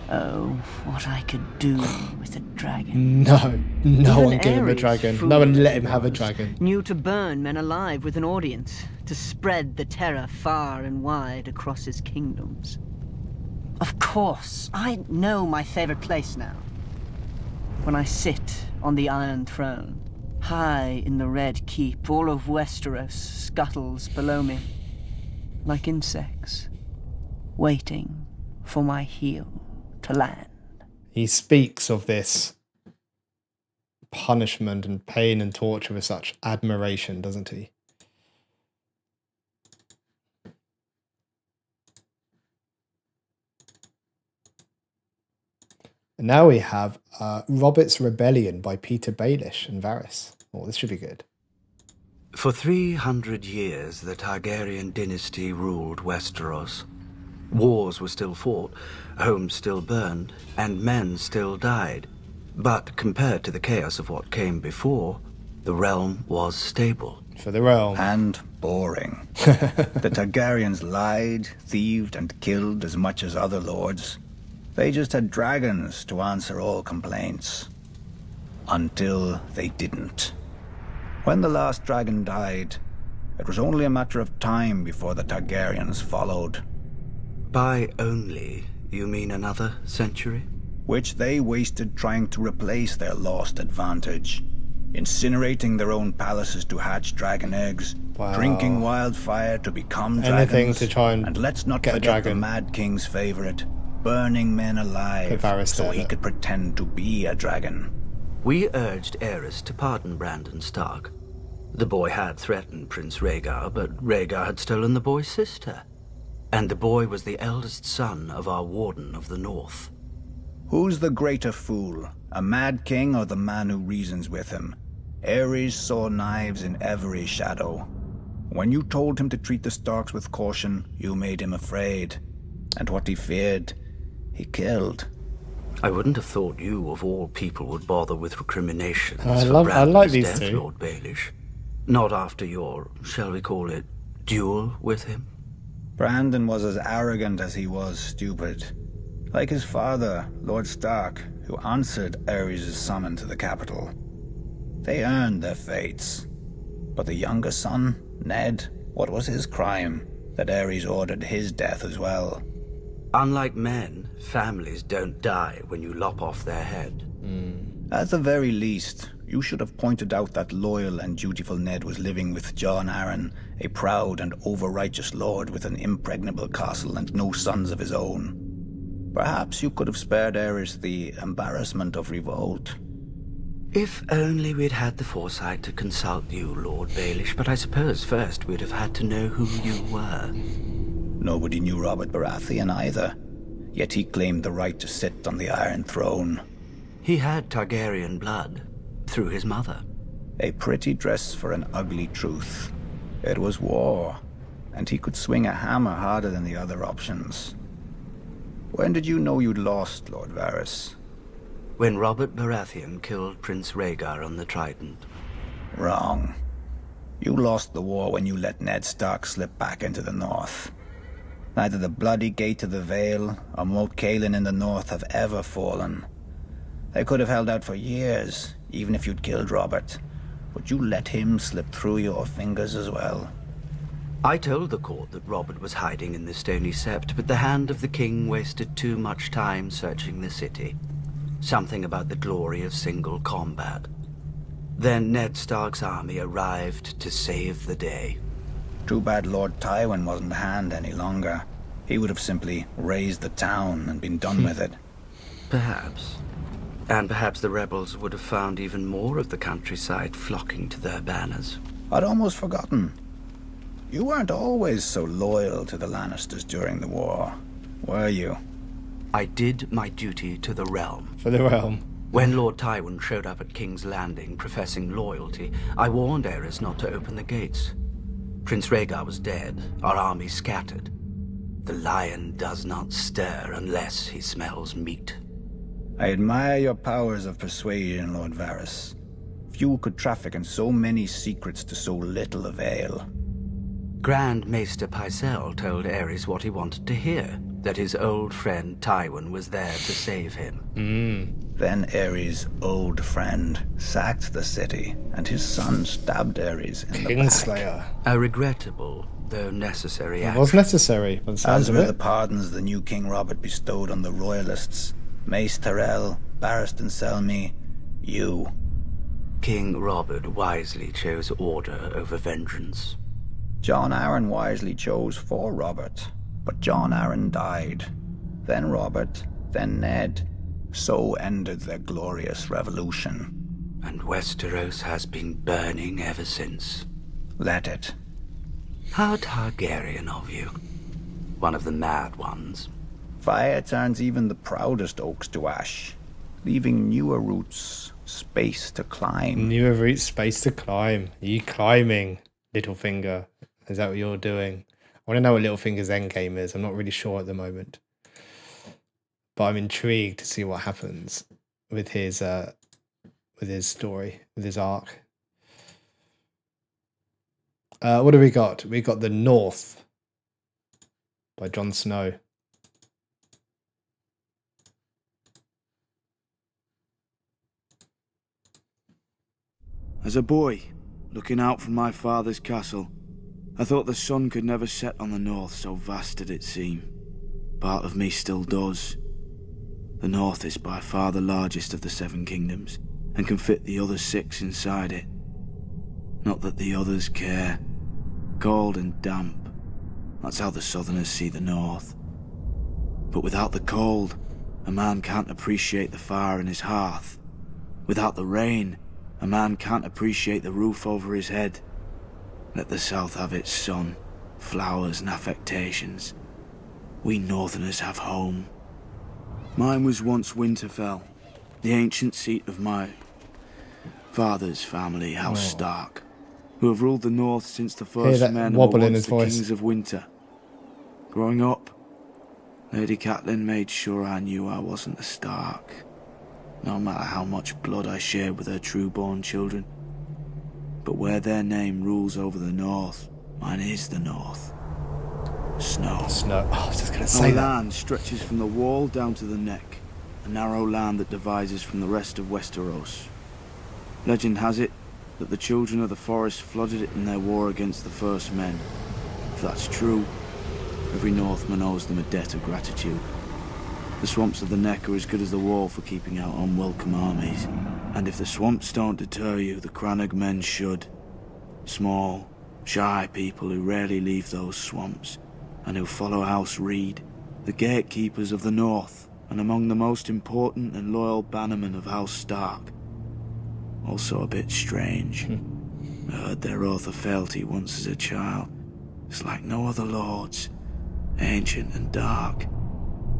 Oh, what I could do with a dragon. No one give him a dragon. No one let him have a dragon. Knew to burn men alive with an audience, to spread the terror far and wide across his kingdoms. Of course, I know my favorite place now. When I sit on the Iron Throne, high in the Red Keep, all of Westeros scuttles below me, like insects, waiting for my heel to land. He speaks of this punishment and pain and torture with such admiration, doesn't he? And now we have Robert's Rebellion by Peter Baelish and Varys. Oh, this should be good. For 300 years, the Targaryen dynasty ruled Westeros. Wars were still fought, homes still burned, and men still died. But compared to the chaos of what came before, the realm was stable. For the realm. And boring. The Targaryens lied, thieved, and killed as much as other lords. They just had dragons to answer all complaints. Until they didn't. When the last dragon died, it was only a matter of time before the Targaryens followed. By only, you mean another century? Which they wasted trying to replace their lost advantage. Incinerating their own palaces to hatch dragon eggs. Wow. Drinking wildfire to become Anything dragons. to try and let's not get a forget the dragon. Mad King's favorite. Burning men alive so he could pretend to be a dragon. We urged Aerys to pardon Brandon Stark. The boy had threatened Prince Rhaegar, but Rhaegar had stolen the boy's sister. And the boy was the eldest son of our Warden of the North. Who's the greater fool, a mad king or the man who reasons with him? Ares saw knives in every shadow. When you told him to treat the Starks with caution, you made him afraid. And what he feared, he killed. I wouldn't have thought you, of all people, would bother with recriminations I for Brandon's like these death, two. Lord Baelish. Not after your, shall we call it, duel with him? Brandon was as arrogant as he was stupid. Like his father, Lord Stark, who answered Ares' summon to the capital. They earned their fates. But the younger son, Ned, what was his crime? That Ares ordered his death as well. Unlike men, families don't die when you lop off their head. At the very least, you should have pointed out that loyal and dutiful Ned was living with Jon Arryn, a proud and over-righteous lord with an impregnable castle and no sons of his own. Perhaps you could have spared Ares the embarrassment of revolt. If only we'd had the foresight to consult you, Lord Baelish, but I suppose first we'd have had to know who you were. Nobody knew Robert Baratheon either, yet he claimed the right to sit on the Iron Throne. He had Targaryen blood, through his mother. A pretty dress for an ugly truth. It was war, and he could swing a hammer harder than the other options. When did you know you'd lost, Lord Varys? When Robert Baratheon killed Prince Rhaegar on the Trident. Wrong. You lost the war when you let Ned Stark slip back into the north. Neither the bloody Gate of the Vale or Moat Cailin in the north have ever fallen. They could have held out for years, even if you'd killed Robert. But you let him slip through your fingers as well. I told the court that Robert was hiding in the Stony Sept, but the hand of the king wasted too much time searching the city. Something about the glory of single combat. Then Ned Stark's army arrived to save the day. Too bad Lord Tywin wasn't a hand any longer. He would have simply razed the town and been done with it. Perhaps. And perhaps the rebels would have found even more of the countryside flocking to their banners. I'd almost forgotten. You weren't always so loyal to the Lannisters during the war, were you? I did my duty to the realm. For the realm. When Lord Tywin showed up at King's Landing professing loyalty, I warned Aerys not to open the gates. Prince Rhaegar was dead, our army scattered. The lion does not stir unless he smells meat. I admire your powers of persuasion, Lord Varys. Few could traffic in so many secrets to so little avail. Grand Maester Pycelle told Aerys what he wanted to hear, that his old friend Tywin was there to save him. Then Aerys' old friend sacked the city, and his son stabbed Aerys in the back. Kingslayer. A regrettable, though necessary act. It was necessary, by the sounds As of were it. the pardons the new King Robert bestowed on the royalists. Mace Tyrell, Barristan Selmy, you. King Robert wisely chose order over vengeance. Jon Arryn wisely chose for Robert, but Jon Arryn died. Then Robert, then Ned. So ended their glorious revolution. And Westeros has been burning ever since. Let it. How Targaryen of you. One of the mad ones. Fire turns even the proudest oaks to ash, leaving newer roots space to climb. Newer route space to climb. Are you climbing, Littlefinger? Is that what you're doing? I want to know what Littlefinger's endgame is. I'm not really sure at the moment. But I'm intrigued to see what happens with his story, with his arc. What do we got? We got The North by Jon Snow. As a boy, looking out from my father's castle, I thought the sun could never set on the north, so vast did it seem. Part of me still does. The north is by far the largest of the 7 kingdoms, and can fit the other 6 inside it. Not that the others care. Cold and damp. That's how the southerners see the north. But without the cold, a man can't appreciate the fire in his hearth. Without the rain, a man can't appreciate the roof over his head. Let the south have its sun, flowers and affectations, we Northerners have home. Mine was once Winterfell, the ancient seat of my father's family, House Stark, who have ruled the North since the first men were once the kings of winter. Growing up, Lady Catelyn made sure I knew I wasn't a Stark, no matter how much blood I shared with her true-born children. But where their name rules over the North, mine is the North. Snow. Snow. Oh, I was just going to say that. Our land stretches from the wall down to the neck, a narrow land that divides us from the rest of Westeros. Legend has it that the children of the forest flooded it in their war against the first men. If that's true, every Northman owes them a debt of gratitude. The swamps of the neck are as good as the wall for keeping out unwelcome armies. And if the swamps don't deter you, the Crannog men should. Small, shy people who rarely leave those swamps, and who follow House Reed, the gatekeepers of the North, and among the most important and loyal bannermen of House Stark. Also a bit strange. I heard their oath of fealty once as a child. It's like no other lords, ancient and dark.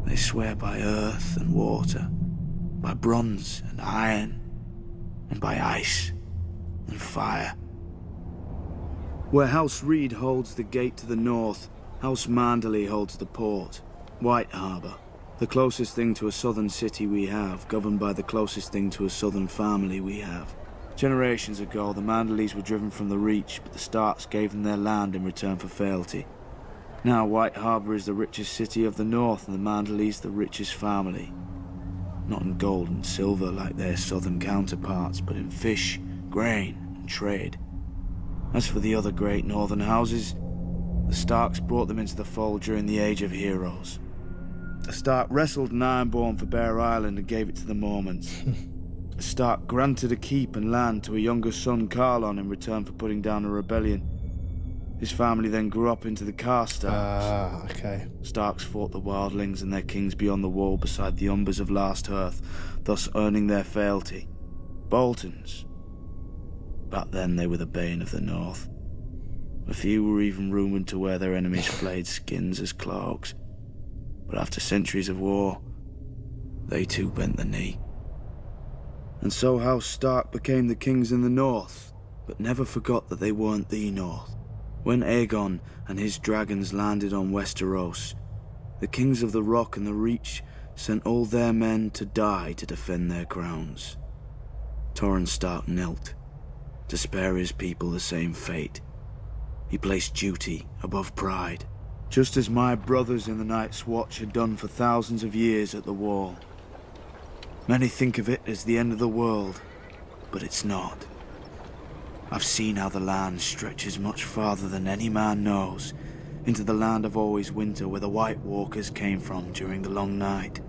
They swear by earth and water, by bronze and iron, and by ice and fire. Where House Reed holds the gate to the north, House Manderley holds the port, White Harbour, the closest thing to a southern city we have, governed by the closest thing to a southern family we have. Generations ago, the Manderleys were driven from the Reach, but the Starks gave them their land in return for fealty. Now White Harbour is the richest city of the north, and the Manderleys the richest family. Not in gold and silver like their southern counterparts, but in fish, grain, and trade. As for the other great northern houses, the Starks brought them into the fold during the Age of Heroes. A Stark wrestled an Ironborn for Bear Island and gave it to the Mormonts. A Stark granted a keep and land to a younger son, Carlon, in return for putting down a rebellion. His family then grew up into the Karstarks. Okay. Starks fought the wildlings and their kings beyond the wall beside the Umbers of Last Earth, thus earning their fealty. Boltons. Back then they were the bane of the North. A few were even rumoured to wear their enemies' flayed skins as cloaks. But after centuries of war, they too bent the knee. And so House Stark became the kings in the North, but never forgot that they weren't the North. When Aegon and his dragons landed on Westeros, the kings of the Rock and the Reach sent all their men to die to defend their crowns. Torrhen Stark knelt, to spare his people the same fate. He placed duty above pride, just as my brothers in the Night's Watch had done for thousands of years at the Wall. Many think of it as the end of the world, but it's not. I've seen how the land stretches much farther than any man knows, into the land of always winter where the White Walkers came from during the long night.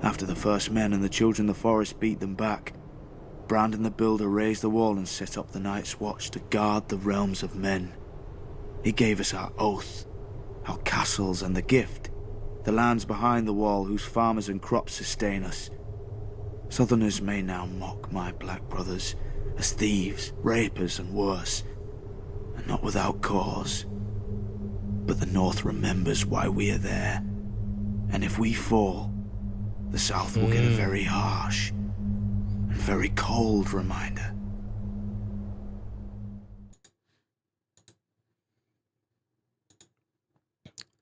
After the first men and the children of the forest beat them back, Brandon the Builder raised the wall and set up the Night's Watch to guard the realms of men. He gave us our oath, our castles and the gift, the lands behind the wall whose farmers and crops sustain us. Southerners may now mock my black brothers as thieves, rapers and worse, and not without cause. But the North remembers why we are there, and if we fall, the South will get a very harsh and very cold reminder.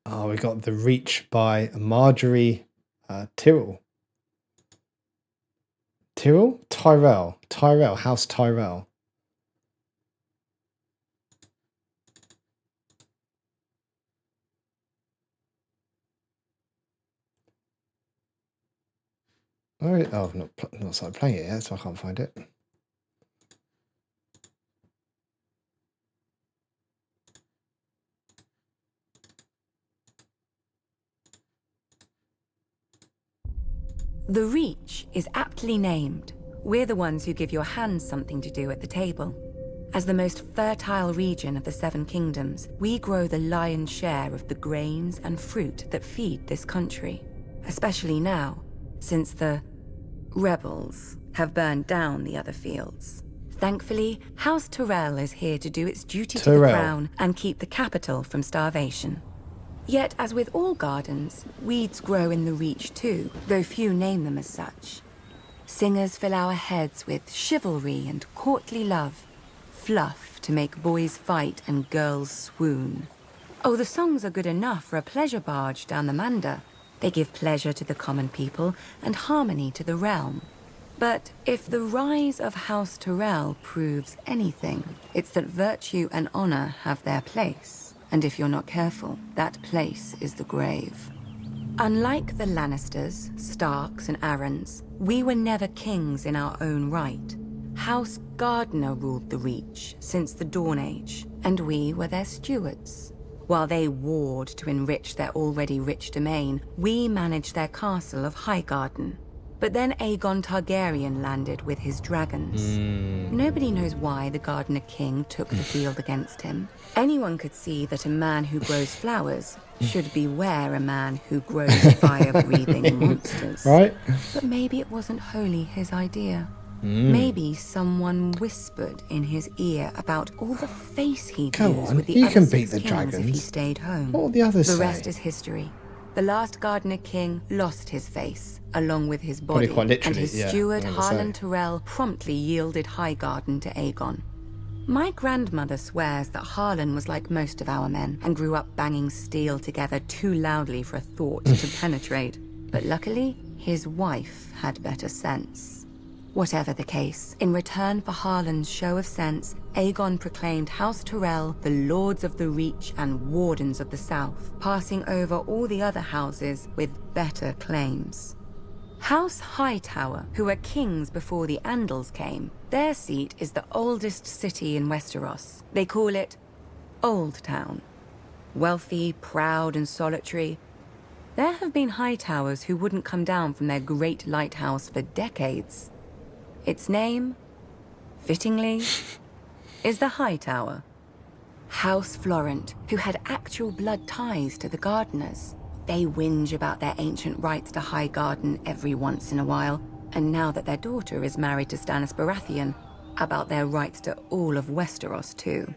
Oh, we got The Reach by Marjorie Tyrrell. Tyrell, House Tyrell. Oh, I've not started playing it yet, so I can't find it. The Reach is aptly named. We're the ones who give your hands something to do at the table. As the most fertile region of the Seven Kingdoms, we grow the lion's share of the grains and fruit that feed this country. Especially now, since the rebels have burned down the other fields. Thankfully, House Tyrell is here to do its duty to the crown and keep the capital from starvation. Yet, as with all gardens, weeds grow in the Reach too, though few name them as such. Singers fill our heads with chivalry and courtly love, fluff to make boys fight and girls swoon. Oh, the songs are good enough for a pleasure barge down the Manda. They give pleasure to the common people and harmony to the realm. But if the rise of House Tyrell proves anything, it's that virtue and honor have their place. And if you're not careful, that place is the grave. Unlike the Lannisters, Starks, and Arryns, we were never kings in our own right. House Gardner ruled the Reach since the Dawn Age, and we were their stewards. While they warred to enrich their already rich domain, we managed their castle of Highgarden. But then Aegon Targaryen landed with his dragons. Nobody knows why the Gardener King took the field against him. Anyone could see that a man who grows flowers should beware a man who grows fire-breathing monsters. Right? But maybe it wasn't wholly his idea. Maybe someone whispered in his ear about all the face he'd Come lose on, with the he other can 6 beat the kings if he dragons. stayed home. What will the others The say? rest is history. The last Gardener King lost his face, along with his Probably body, quite and literally, his yeah, steward I was gonna Harlan say. Tyrell promptly yielded Highgarden to Aegon. My grandmother swears that Harlan was like most of our men, and grew up banging steel together too loudly for a thought to penetrate. But luckily, his wife had better sense. Whatever the case, in return for Harlan's show of sense, Aegon proclaimed House Tyrell the Lords of the Reach and Wardens of the South, passing over all the other houses with better claims. House Hightower, who were kings before the Andals came, their seat is the oldest city in Westeros. They call it Old Town. Wealthy, proud, and solitary, there have been Hightowers who wouldn't come down from their great lighthouse for decades. Its name, fittingly, is the Hightower. House Florent, who had actual blood ties to the Gardeners. They whinge about their ancient rights to Highgarden every once in a while, and now that their daughter is married to Stannis Baratheon, about their rights to all of Westeros too.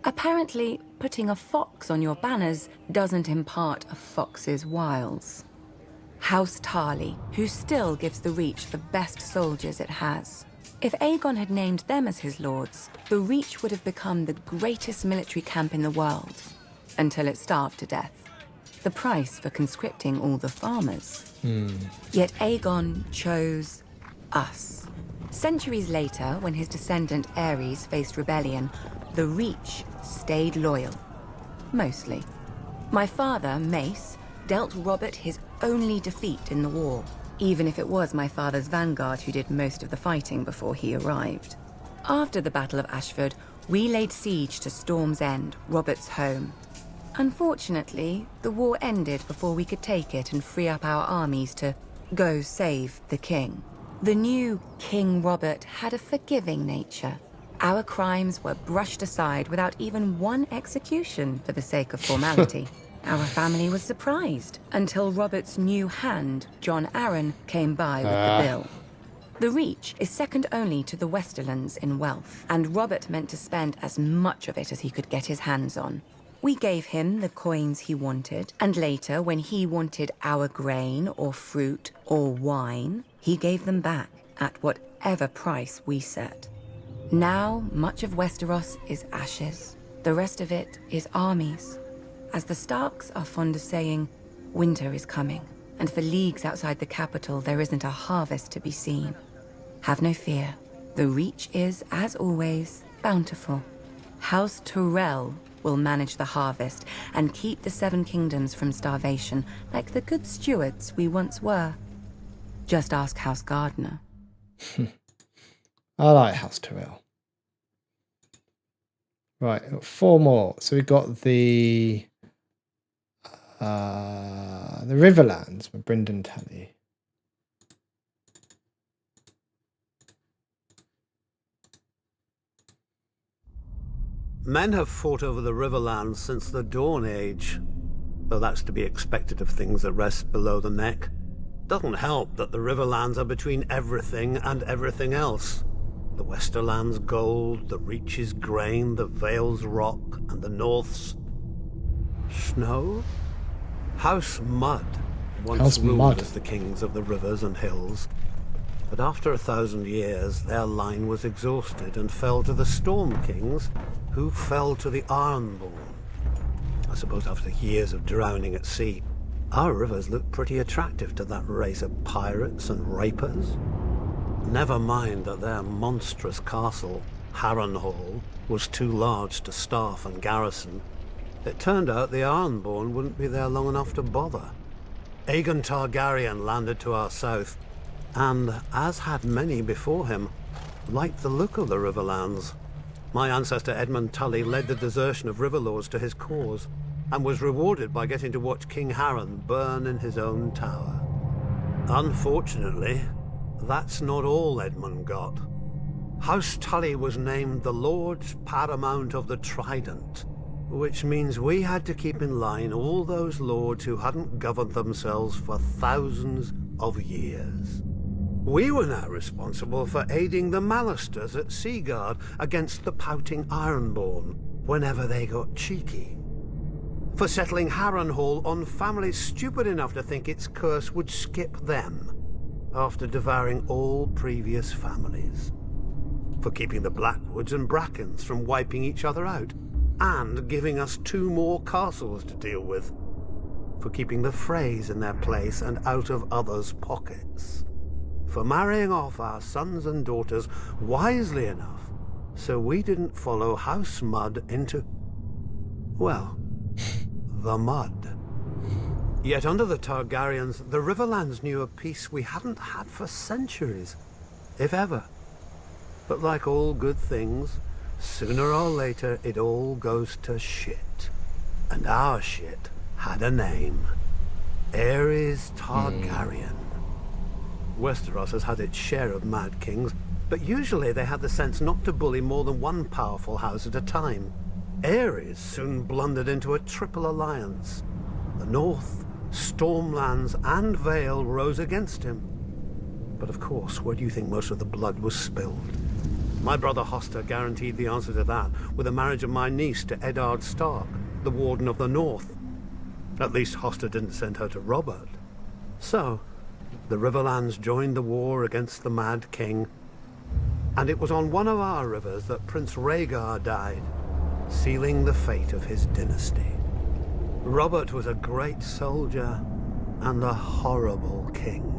Apparently, putting a fox on your banners doesn't impart a fox's wiles. House Tarly, who still gives the Reach the best soldiers it has. If Aegon had named them as his lords, the Reach would have become the greatest military camp in the world, until it starved to death. The price for conscripting all the farmers. Yet Aegon chose us. Centuries later, when his descendant Aerys faced rebellion, the Reach stayed loyal. Mostly. My father, Mace, dealt Robert his only defeat in the war, even if it was my father's vanguard who did most of the fighting before he arrived. After the Battle of Ashford, we laid siege to Storm's End, Robert's home. Unfortunately, the war ended before we could take it and free up our armies to go save the king. The new King Robert had a forgiving nature. Our crimes were brushed aside without even one execution for the sake of formality. Our family was surprised until Robert's new hand, John Arryn, came by with the bill. The Reach is second only to the Westerlands in wealth, and Robert meant to spend as much of it as he could get his hands on. We gave him the coins he wanted, and later, when he wanted our grain or fruit or wine, he gave them back at whatever price we set. Now, much of Westeros is ashes. The rest of it is armies. As the Starks are fond of saying, winter is coming, and for leagues outside the capital there isn't a harvest to be seen. Have no fear. The Reach is, as always, bountiful. House Tyrell will manage the harvest and keep the Seven Kingdoms from starvation, like the good stewards we once were. Just ask House Gardner. I like House Tyrell. Right, got 4 more. So we've got the Riverlands with Brynden Tully. Men have fought over the Riverlands since the Dawn Age, though that's to be expected of things that rest below the neck. Doesn't help that the Riverlands are between everything and everything else. The Westerland's gold, the Reach's grain, the Vale's rock, and the North's snow? House Mud once House ruled Mud. as the kings of the rivers and hills. But after 1,000 years, their line was exhausted and fell to the Storm Kings, who fell to the Ironborn. I suppose after years of drowning at sea, our rivers looked pretty attractive to that race of pirates and rapers. Never mind that their monstrous castle, Harrenhal, was too large to staff and garrison. It turned out the Ironborn wouldn't be there long enough to bother. Aegon Targaryen landed to our south, and, as had many before him, liked the look of the Riverlands. My ancestor Edmund Tully led the desertion of Riverlords to his cause, and was rewarded by getting to watch King Harren burn in his own tower. Unfortunately, that's not all Edmund got. House Tully was named the Lords Paramount of the Trident, which means we had to keep in line all those lords who hadn't governed themselves for thousands of years. We were now responsible for aiding the Malisters at Seaguard against the pouting Ironborn whenever they got cheeky. For settling Harrenhal on families stupid enough to think its curse would skip them after devouring all previous families. For keeping the Blackwoods and Brackens from wiping each other out and giving us 2 more castles to deal with. For keeping the Freys in their place and out of others' pockets. For marrying off our sons and daughters wisely enough so we didn't follow House Mud into, well, the mud. Yet under the Targaryens, the Riverlands knew a peace we hadn't had for centuries, if ever. But like all good things, sooner or later it all goes to shit. And our shit had a name. Aerys Targaryen. Westeros has had its share of Mad Kings, but usually they had the sense not to bully more than one powerful house at a time. Aerys soon blundered into a triple alliance. The North, Stormlands, and Vale rose against him. But of course, where do you think most of the blood was spilled? My brother Hoster guaranteed the answer to that with the marriage of my niece to Eddard Stark, the Warden of the North. At least Hoster didn't send her to Robert. So, the Riverlands joined the war against the Mad King, and it was on one of our rivers that Prince Rhaegar died, sealing the fate of his dynasty. Robert was a great soldier and a horrible king.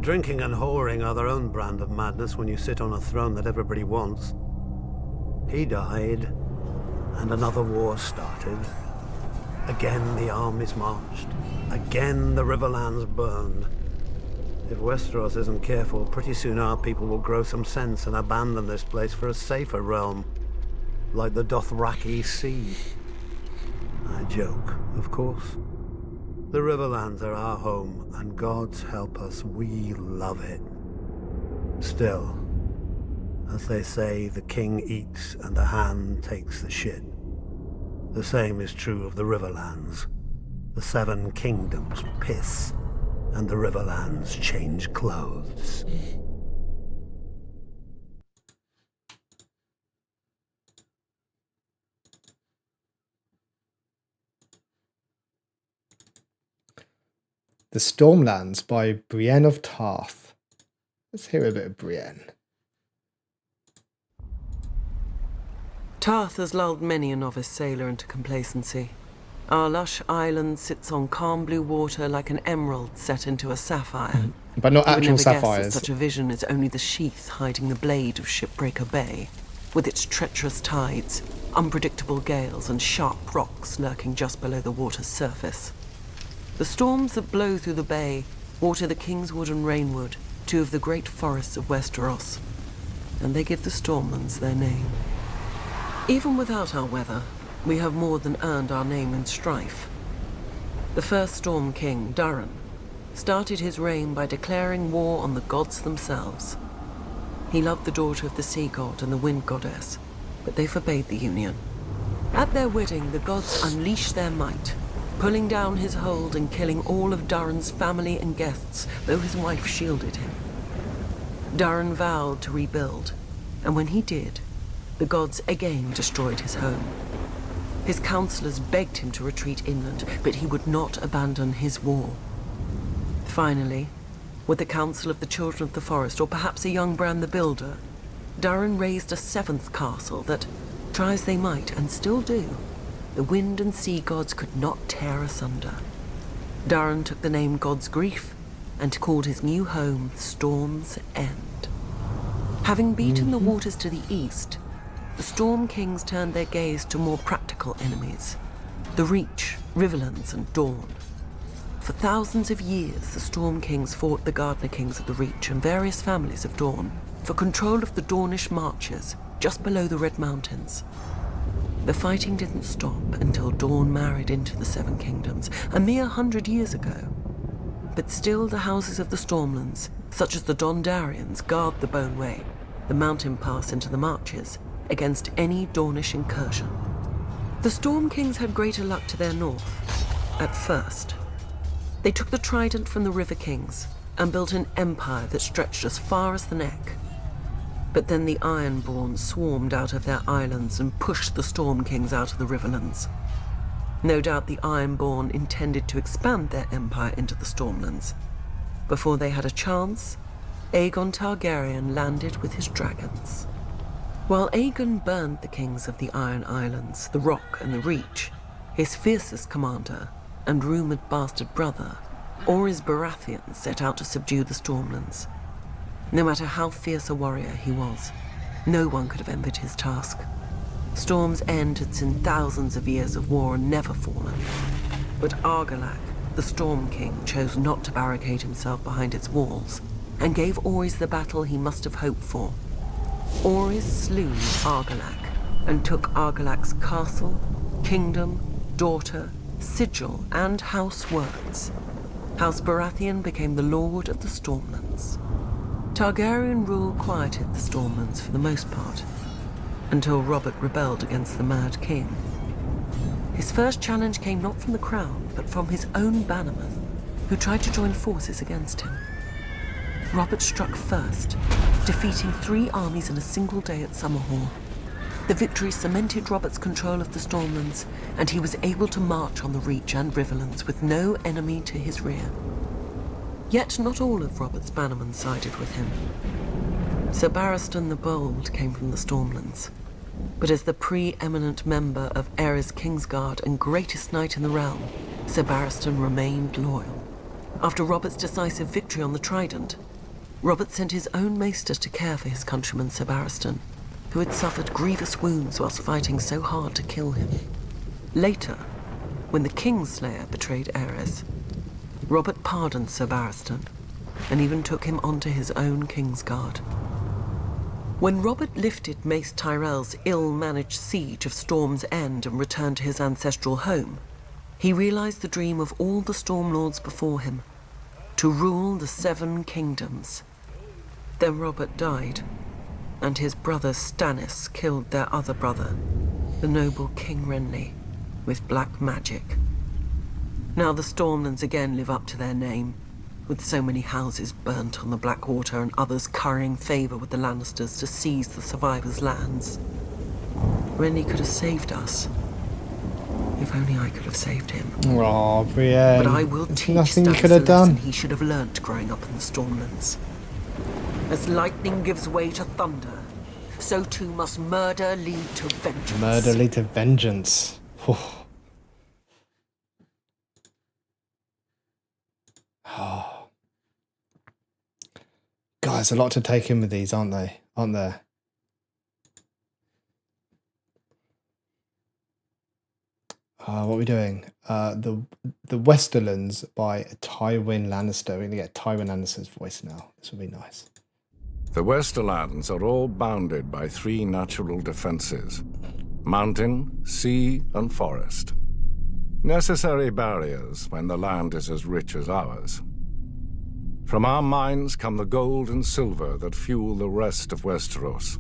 Drinking and whoring are their own brand of madness when you sit on a throne that everybody wants. He died, and another war started. Again the armies marched. Again the Riverlands burned. If Westeros isn't careful, pretty soon our people will grow some sense and abandon this place for a safer realm, like the Dothraki Sea. I joke, of course. The Riverlands are our home, and God's help us, we love it. Still, as they say, the king eats and the hand takes the shit. The same is true of the Riverlands. The 7 kingdoms piss, and the Riverlands change clothes. The Stormlands by Brienne of Tarth. Let's hear a bit of Brienne. Tarth has lulled many a novice sailor into complacency. Our lush island sits on calm blue water like an emerald set into a sapphire. But not You would actual never guess that sapphires. such a vision is only the sheath hiding the blade of Shipbreaker Bay, with its treacherous tides, unpredictable gales, and sharp rocks lurking just below the water's surface. The storms that blow through the bay water the Kingswood and Rainwood, 2 of the great forests of Westeros, and they give the Stormlands their name. Even without our weather, we have more than earned our name in strife. The first Storm King, Durin, started his reign by declaring war on the gods themselves. He loved the daughter of the sea god and the wind goddess, but they forbade the union. At their wedding, the gods unleashed their might, pulling down his hold and killing all of Durin's family and guests, though his wife shielded him. Durin vowed to rebuild, and when he did, the gods again destroyed his home. His councillors begged him to retreat inland, but he would not abandon his war. Finally, with the counsel of the Children of the Forest, or perhaps a young Bran the Builder, Durin raised a 7th castle that, try as they might, and still do, the wind and sea gods could not tear asunder. Durin took the name God's Grief and called his new home Storm's End. Having beaten the waters to the east, the Storm Kings turned their gaze to more practical enemies, the Reach, Riverlands, and Dawn. For thousands of years, the Storm Kings fought the Gardener Kings of the Reach and various families of Dawn for control of the Dawnish marches just below the Red Mountains. The fighting didn't stop until Dawn married into the Seven Kingdoms, a mere 100 years ago. But still the houses of the Stormlands, such as the Dondarians, guard the Boneway, the mountain pass into the marches, against any Dawnish incursion. The Storm Kings had greater luck to their north, at first. They took the trident from the River Kings and built an empire that stretched as far as the neck. But then the Ironborn swarmed out of their islands and pushed the Storm Kings out of the Riverlands. No doubt the Ironborn intended to expand their empire into the Stormlands. Before they had a chance, Aegon Targaryen landed with his dragons. While Aegon burned the kings of the Iron Islands, the Rock and the Reach, his fiercest commander and rumoured bastard brother, Orys Baratheon, set out to subdue the Stormlands. No matter how fierce a warrior he was, no one could have envied his task. Storm's End had seen thousands of years of war and never fallen. But Argilac, the Storm King, chose not to barricade himself behind its walls and gave Orys the battle he must have hoped for. Orys slew Argilac and took Argilac's castle, kingdom, daughter, sigil, and house words. House Baratheon became the Lord of the Stormlands. Targaryen rule quieted the Stormlands for the most part, until Robert rebelled against the Mad King. His first challenge came not from the crown, but from his own bannermen, who tried to join forces against him. Robert struck first, defeating 3 armies in a single day at Summerhall. The victory cemented Robert's control of the Stormlands, and he was able to march on the Reach and Riverlands with no enemy to his rear. Yet not all of Robert's bannermen sided with him. Sir Barristan the Bold came from the Stormlands, but as the pre-eminent member of Aerys Kingsguard and greatest knight in the realm, Sir Barristan remained loyal. After Robert's decisive victory on the Trident, Robert sent his own maester to care for his countryman Sir Barristan, who had suffered grievous wounds whilst fighting so hard to kill him. Later, when the Kingslayer betrayed Aerys, Robert pardoned Sir Barristan and even took him onto his own Kingsguard. When Robert lifted Mace Tyrell's ill-managed siege of Storm's End and returned to his ancestral home, he realized the dream of all the Stormlords before him, to rule the 7 kingdoms. Then Robert died, and his brother Stannis killed their other brother, the noble King Renly, with black magic. Now the Stormlands again live up to their name, with so many houses burnt on the Blackwater and others currying favour with the Lannisters to seize the survivors' lands. Renly could have saved us. If only I could have saved him. Oh, Brienne. But I will teach nothing you Stannis could have a lesson done. he should have learnt growing up in the Stormlands. As lightning gives way to thunder, so too must murder lead to vengeance. Murder lead to vengeance. Oh. Guys, a lot to take in with these, aren't they? Aren't there? What are we doing? The Westerlands by Tywin Lannister. We're going to get Tywin Lannister's voice now. This will be nice. The Westerlands are all bounded by 3 natural defenses: mountain, sea, and forest. Necessary barriers when the land is as rich as ours. From our mines come the gold and silver that fuel the rest of Westeros.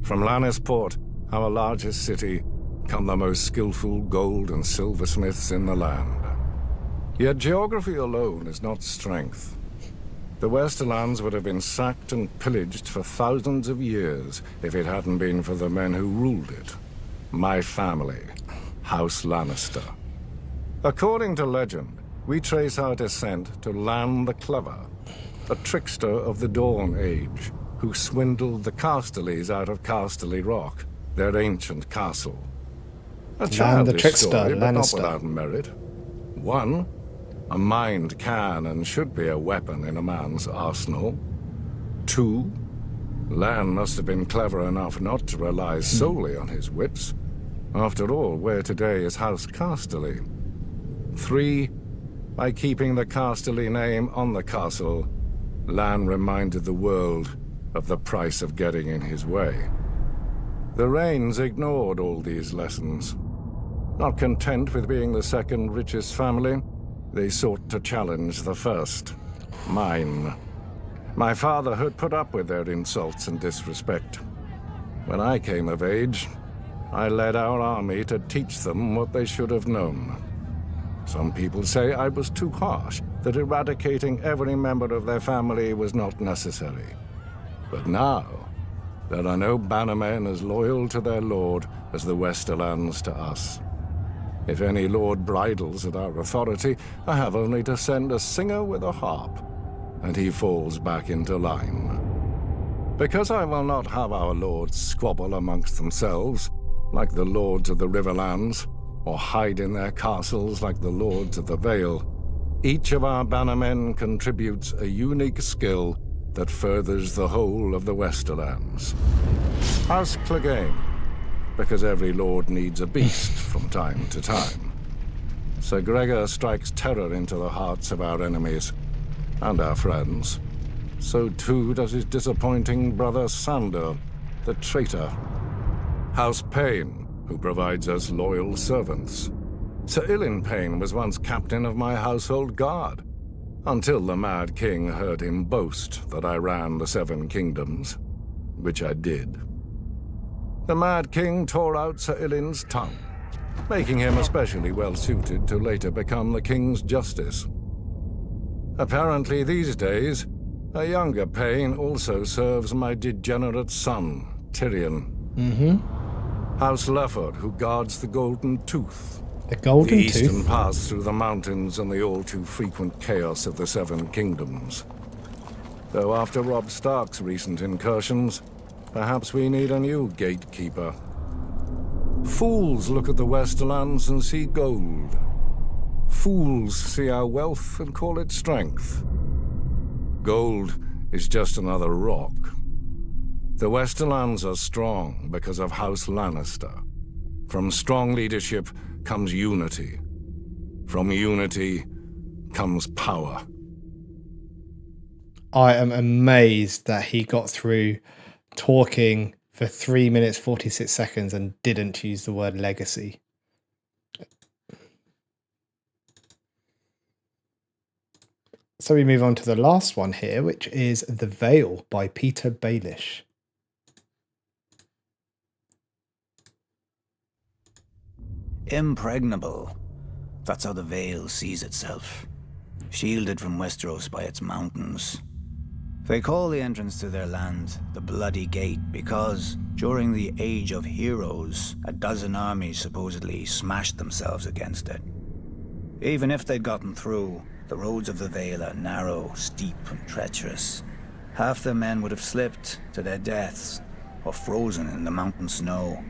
From Lannisport, our largest city, come the most skillful gold and silversmiths in the land. Yet geography alone is not strength. The Westerlands would have been sacked and pillaged for thousands of years if it hadn't been for the men who ruled it. My family. House Lannister. According to legend, we trace our descent to Lan the Clever, a trickster of the Dawn Age, who swindled the Casterleys out of Casterly Rock, their ancient castle. A Lan the childish trickster, story, but not Lannister. without merit. 1. A mind can and should be a weapon in a man's arsenal. 2. Lan must have been clever enough not to rely solely on his wits. After all, where today is House Casterly. 3. By keeping the Casterly name on the castle, Lan reminded the world of the price of getting in his way. The Rains ignored all these lessons. Not content with being the second richest family, they sought to challenge the first, mine. My father had put up with their insults and disrespect. When I came of age, I led our army to teach them what they should have known. Some people say I was too harsh, that eradicating every member of their family was not necessary. But now, there are no bannermen as loyal to their lord as the Westerlands to us. If any lord bridles at our authority, I have only to send a singer with a harp, and he falls back into line. Because I will not have our lords squabble amongst themselves, like the lords of the Riverlands, or hide in their castles like the lords of the Vale, each of our bannermen contributes a unique skill that furthers the whole of the Westerlands. House Clegane, because every lord needs a beast from time to time. Sir Gregor strikes terror into the hearts of our enemies and our friends. So too does his disappointing brother Sandor, the traitor. House Payne, who provides us loyal servants. Sir Ilyn Payne was once captain of my household guard, until the Mad King heard him boast that I ran the Seven Kingdoms, which I did. The Mad King tore out Sir Ilyn's tongue, making him especially well-suited to later become the King's Justice. Apparently these days, a younger Payne also serves my degenerate son, Tyrion. House Lefford, who guards the Golden Tooth. The Golden the Tooth? eastern pass through the mountains and the all-too-frequent chaos of the Seven Kingdoms. Though after Robb Stark's recent incursions, perhaps we need a new gatekeeper. Fools look at the Westerlands and see gold. Fools see our wealth and call it strength. Gold is just another rock. The Westerlands are strong because of House Lannister. From strong leadership comes unity. From unity comes power. I am amazed that he got through talking for 3 minutes 46 seconds and didn't use the word legacy. So we move on to the last one here, which is The Vale by Peter Baelish. Impregnable. That's how the Vale sees itself. Shielded from Westeros by its mountains. They call the entrance to their land the Bloody Gate because, during the Age of Heroes, a dozen armies supposedly smashed themselves against it. Even if they'd gotten through, the roads of the Vale are narrow, steep, and treacherous. Half the men would have slipped to their deaths, or frozen in the mountain snow.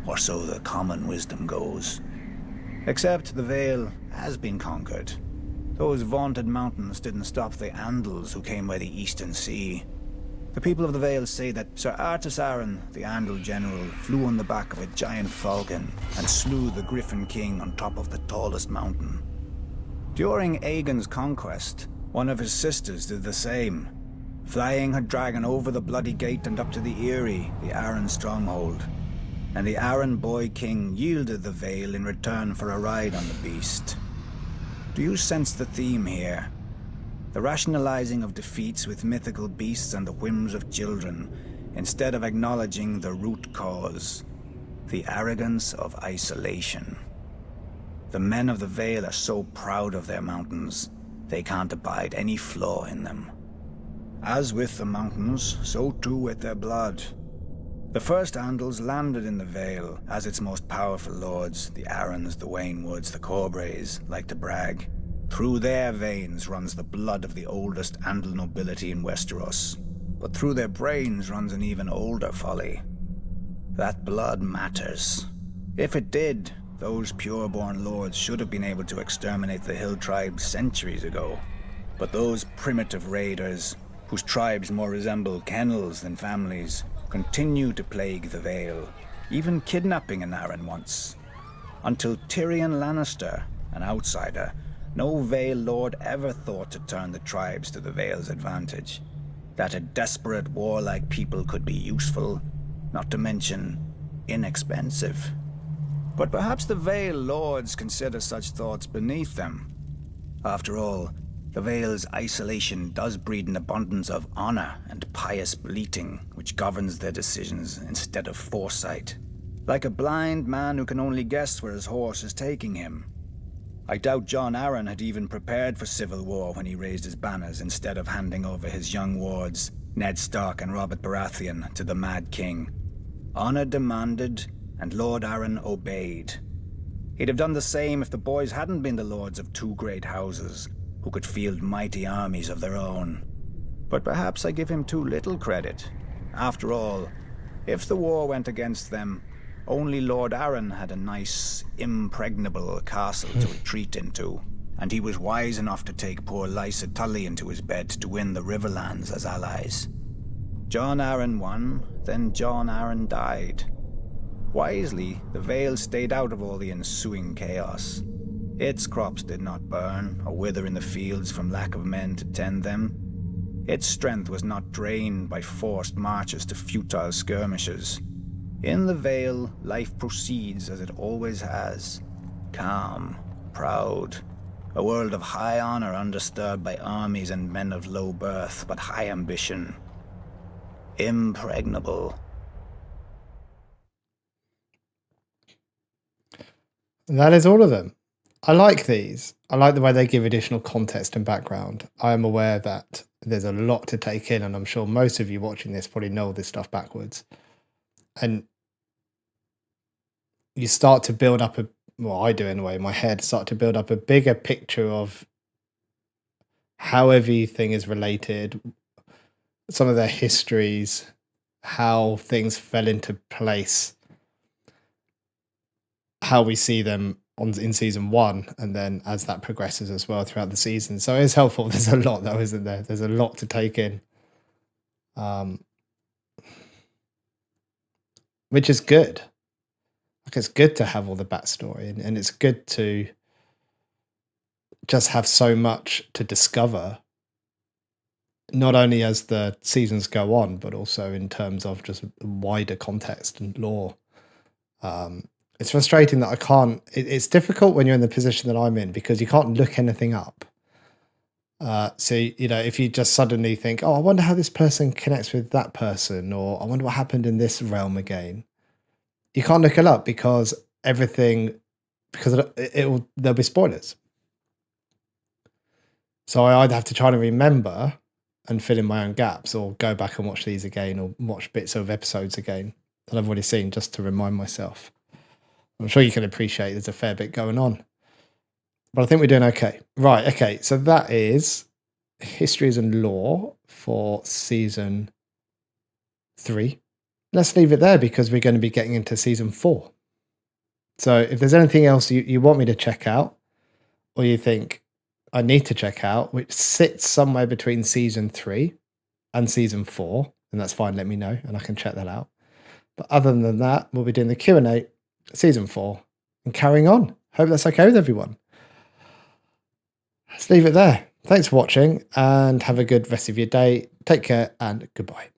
Or so the common wisdom goes. Except the Vale has been conquered. Those vaunted mountains didn't stop the Andals who came by the Eastern Sea. The people of the Vale say that Sir Artus Arryn, the Andal general, flew on the back of a giant falcon and slew the Griffin King on top of the tallest mountain. During Aegon's conquest, one of his sisters did the same, flying her dragon over the Bloody Gate and up to the Eyrie, the Arryn stronghold. And the Arryn boy king yielded the Vale in return for a ride on the beast. Do you sense the theme here? The rationalizing of defeats with mythical beasts and the whims of children, instead of acknowledging the root cause, the arrogance of isolation. The men of the Vale are so proud of their mountains, they can't abide any flaw in them. As with the mountains, so too with their blood. The first Andals landed in the Vale as its most powerful lords, the Arryns, the Waynwoods, the Corbrays, like to brag. Through their veins runs the blood of the oldest Andal nobility in Westeros. But through their brains runs an even older folly. That blood matters. If it did, those pure-born lords should have been able to exterminate the hill tribes centuries ago. But those primitive raiders, whose tribes more resemble kennels than families, continue to plague the Vale, even kidnapping an Arryn once. Until Tyrion Lannister, an outsider, no Vale lord ever thought to turn the tribes to the Vale's advantage. That a desperate, warlike people could be useful, not to mention inexpensive. But perhaps the Vale lords consider such thoughts beneath them. After all, the Vale's isolation does breed an abundance of honor and pious bleating, which governs their decisions instead of foresight. Like a blind man who can only guess where his horse is taking him. I doubt Jon Arryn had even prepared for civil war when he raised his banners instead of handing over his young wards, Ned Stark and Robert Baratheon, to the Mad King. Honor demanded, and Lord Arryn obeyed. He'd have done the same if the boys hadn't been the lords of two great houses, who could field mighty armies of their own. But perhaps I give him too little credit. After all, if the war went against them, only Lord Arryn had a nice, impregnable castle to retreat into, and he was wise enough to take poor Lysa Tully into his bed to win the Riverlands as allies. Jon Arryn won, then Jon Arryn died. Wisely, the Vale stayed out of all the ensuing chaos. Its crops did not burn or wither in the fields from lack of men to tend them. Its strength was not drained by forced marches to futile skirmishes. In the Vale, life proceeds as it always has. Calm, proud. A world of high honor undisturbed by armies and men of low birth, but high ambition. Impregnable. That is all of them. I like these. I like the way they give additional context and background. I am aware that there's a lot to take in, and I'm sure most of you watching this probably know all this stuff backwards. And you start to build up well, I do anyway, in my head, start to build up a bigger picture of how everything is related, some of their histories, how things fell into place, how we see them in season 1, and then as that progresses as well throughout the season. So it's helpful. There's a lot though, isn't there? There's a lot to take in, which is good. Like, it's good to have all the backstory, and it's good to just have so much to discover, not only as the seasons go on, but also in terms of just wider context and lore. It's frustrating that I can't. It's difficult when you're in the position that I'm in, because you can't look anything up. So, if you just suddenly think, oh, I wonder how this person connects with that person, or I wonder what happened in this realm again. You can't look it up because there'll be spoilers. So I'd have to try to remember and fill in my own gaps, or go back and watch these again, or watch bits of episodes again that I've already seen, just to remind myself. I'm sure you can appreciate there's a fair bit going on, but I think we're doing okay. Right, okay, so that is Histories and Lore for Season 3. Let's leave it there, because we're going to be getting into Season 4. So if there's anything else you want me to check out, or you think I need to check out, which sits somewhere between Season 3 and Season 4, then that's fine, let me know, and I can check that out. But other than that, we'll be doing the Q&A, Season 4, and carrying on. Hope that's okay with everyone. Let's leave it there. Thanks for watching, and have a good rest of your day. Take care, and goodbye.